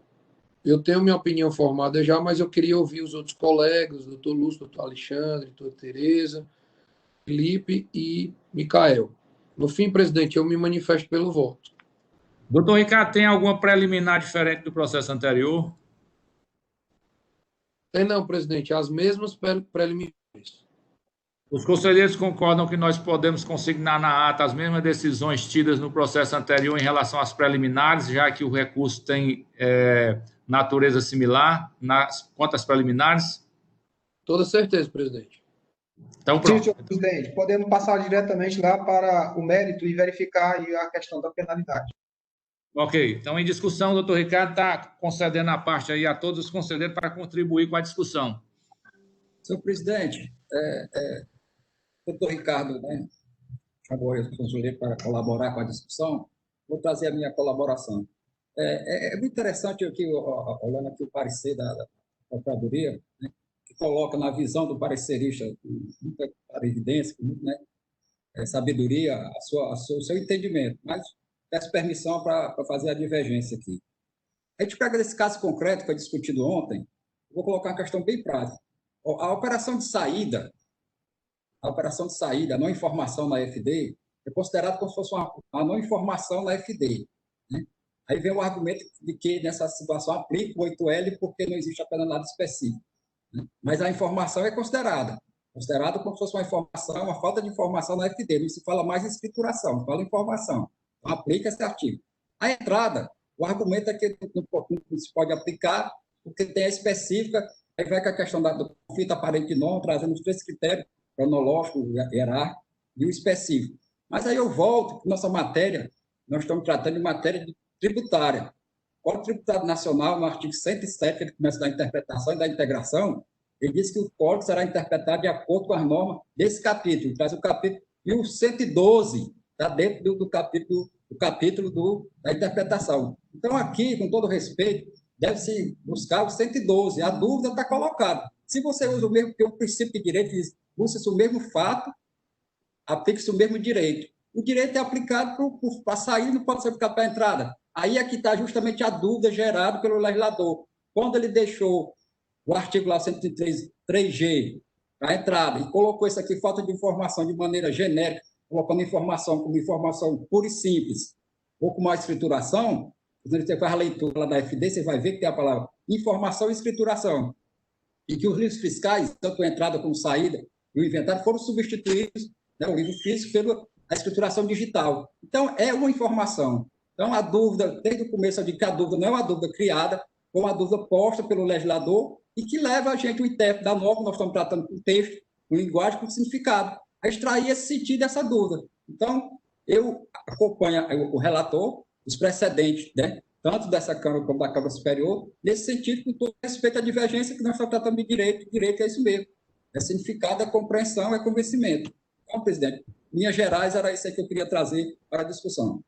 eu tenho minha opinião formada já, mas eu queria ouvir os outros colegas, doutor Lúcio, doutor Alexandre, doutor Tereza, Felipe e Micael. No fim, presidente, eu me manifesto pelo voto. Doutor Ricardo, tem alguma preliminar diferente do processo anterior? Tem não, presidente, as mesmas preliminares. Os conselheiros concordam que nós podemos consignar na ata as mesmas decisões tidas no processo anterior em relação às preliminares, já que o recurso tem natureza similar quanto às preliminares? Toda certeza, presidente. Então, pronto. Sim, senhor presidente, podemos passar diretamente lá para o mérito e verificar aí a questão da penalidade. Ok, então em discussão, o doutor Ricardo está concedendo a parte aí a todos os conselheiros para contribuir com a discussão. Senhor presidente, doutor Ricardo, né, chamou o conselheiro para colaborar com a discussão, vou trazer a minha colaboração. É muito interessante aqui, olhando aqui o parecer da Procuradoria, né, que coloca na visão do parecerista, com muita evidência, com muita sabedoria, o seu entendimento, mas peço permissão para fazer a divergência aqui. A gente pega desse caso concreto que foi discutido ontem, vou colocar uma questão bem prática. A operação de saída, a não informação na FD, é considerada como se fosse uma não informação na FD. Né? Aí vem o argumento de que nessa situação aplica o 8L porque não existe a penalidade específica. Né? Mas a informação é considerada como se fosse uma informação, uma falta de informação na FD. Não se fala mais em escrituração, fala em informação. Então, aplica esse artigo. A entrada, o argumento é que não se pode aplicar porque tem a específica, aí vai com a questão do conflito aparente não, trazendo os três critérios, cronológico, hierárquico e o específico. Mas aí eu volto, nossa matéria, nós estamos tratando de matéria tributária. O Código Tributário Nacional, no artigo 107, ele começa da interpretação e da integração, ele diz que o Código será interpretado de acordo com as normas desse capítulo, traz o capítulo, e o 112 está dentro do capítulo da interpretação. Então, aqui, com todo respeito, deve-se buscar o 112. A dúvida está colocada. Se você usa o mesmo, porque o princípio de direito diz, usa-se o mesmo fato, aplica-se o mesmo direito. O direito é aplicado para sair, não pode ser aplicado para a entrada. Aí é que está justamente a dúvida gerada pelo legislador. Quando ele deixou o artigo lá 103G para a entrada e colocou isso aqui, falta de informação de maneira genérica, colocando informação como informação pura e simples, ou com mais escrituração, quando você faz a leitura lá da FD, você vai ver que tem a palavra informação e escrituração. E que os livros fiscais, tanto a entrada como a saída, e o inventário foram substituídos, né, o livro físico, pela escrituração digital. Então, é uma informação. Então, a dúvida, desde o começo, eu digo que a dúvida não é uma dúvida criada, é uma dúvida posta pelo legislador e que leva a gente, o intérprete da norma, nós estamos tratando com texto, com linguagem, com significado, a extrair esse sentido dessa dúvida. Então, eu acompanho o relator, os precedentes, né, tanto dessa Câmara como da Câmara Superior, nesse sentido, com todo respeito à divergência que nós estamos tratando de direito. Direito é isso mesmo. É significado, é compreensão, é convencimento. Então, presidente, em linhas gerais, era isso aí que eu queria trazer para a discussão.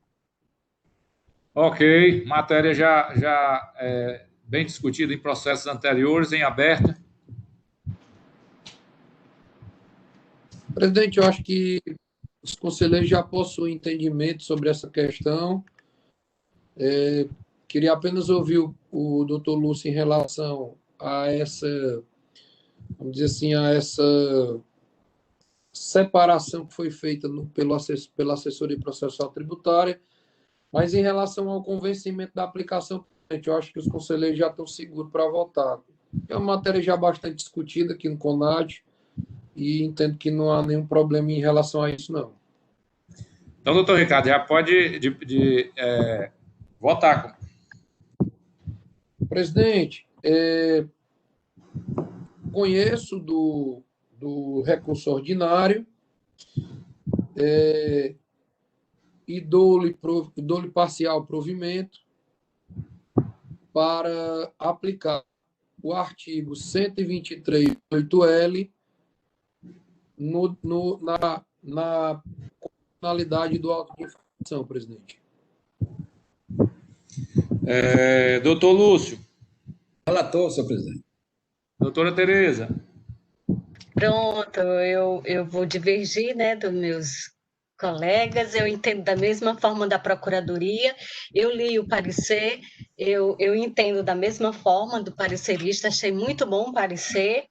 Ok, matéria já bem discutida em processos anteriores, em aberto. Presidente, eu acho que os conselheiros já possuem entendimento sobre essa questão. Queria apenas ouvir o doutor Lúcio em relação a essa, vamos dizer assim, a essa separação que foi feita pela assessoria processual tributária, mas em relação ao convencimento da aplicação, eu acho que os conselheiros já estão seguros para votar. É uma matéria já bastante discutida aqui no CONAD e entendo que não há nenhum problema em relação a isso, não. Então, doutor Ricardo, já pode votar. Presidente, conheço do recurso ordinário e dou-lhe parcial provimento para aplicar o artigo 123.8L na condicionalidade do auto de infração, presidente. Doutor Lúcio. Relator, senhor presidente. Doutora Tereza. Pronto, eu vou divergir, né, dos meus colegas, eu entendo da mesma forma da Procuradoria, eu li o parecer, eu entendo da mesma forma do parecerista, achei muito bom o parecer,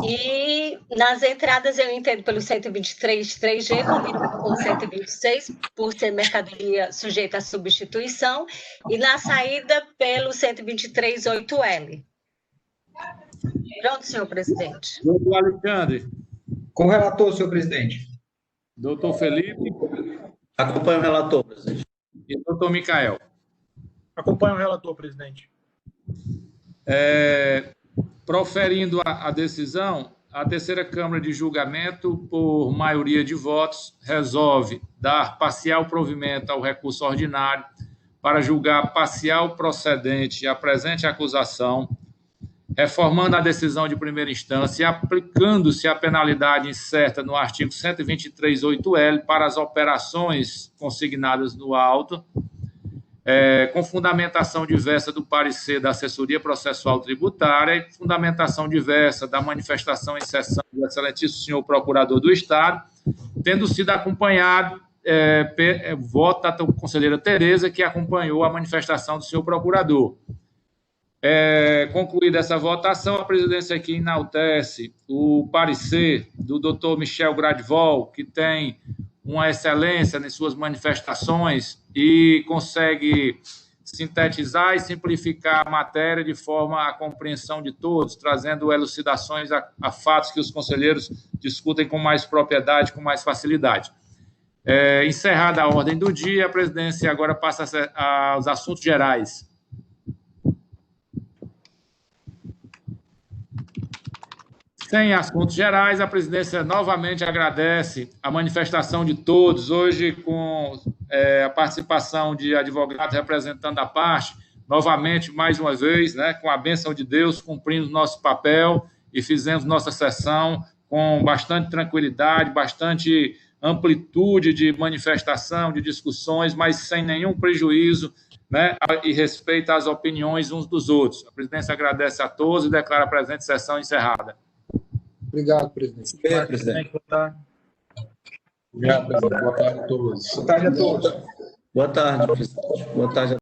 e nas entradas eu entendo pelo 123.3G, combinado com o 126, por ser mercadoria sujeita à substituição, e na saída pelo 123.8L. Pronto, senhor presidente. Doutor Alexandre. Com o relator, senhor presidente. Doutor Felipe. Acompanho o relator, presidente. E doutor Micael. Acompanho o relator, presidente. Proferindo a decisão, a terceira Câmara de Julgamento, por maioria de votos, resolve dar parcial provimento ao recurso ordinário para julgar parcial procedente a presente acusação, reformando a decisão de primeira instância e aplicando-se a penalidade incerta no artigo 123.8L para as operações consignadas no auto, com fundamentação diversa do parecer da assessoria processual tributária e fundamentação diversa da manifestação em sessão do excelentíssimo senhor procurador do Estado, tendo sido acompanhado voto da conselheira Tereza, que acompanhou a manifestação do senhor procurador. Concluída essa votação, a presidência aqui enaltece o parecer do doutor Michel Gradvol, que tem uma excelência nas suas manifestações e consegue sintetizar e simplificar a matéria de forma à compreensão de todos, trazendo elucidações a fatos que os conselheiros discutem com mais propriedade, com mais facilidade. Encerrada a ordem do dia, a presidência agora passa aos assuntos gerais. Sem assuntos gerais, a presidência novamente agradece a manifestação de todos, hoje com a participação de advogados representando a parte, novamente, mais uma vez, né, com a bênção de Deus, cumprimos nosso papel e fizemos nossa sessão com bastante tranquilidade, bastante amplitude de manifestação, de discussões, mas sem nenhum prejuízo, né, e respeito às opiniões uns dos outros. A presidência agradece a todos e declara a presente sessão encerrada. Obrigado, presidente. Obrigado, presidente. Boa tarde. Obrigado, presidente. Boa tarde a todos. Boa tarde a todos. Boa tarde, presidente. Boa tarde a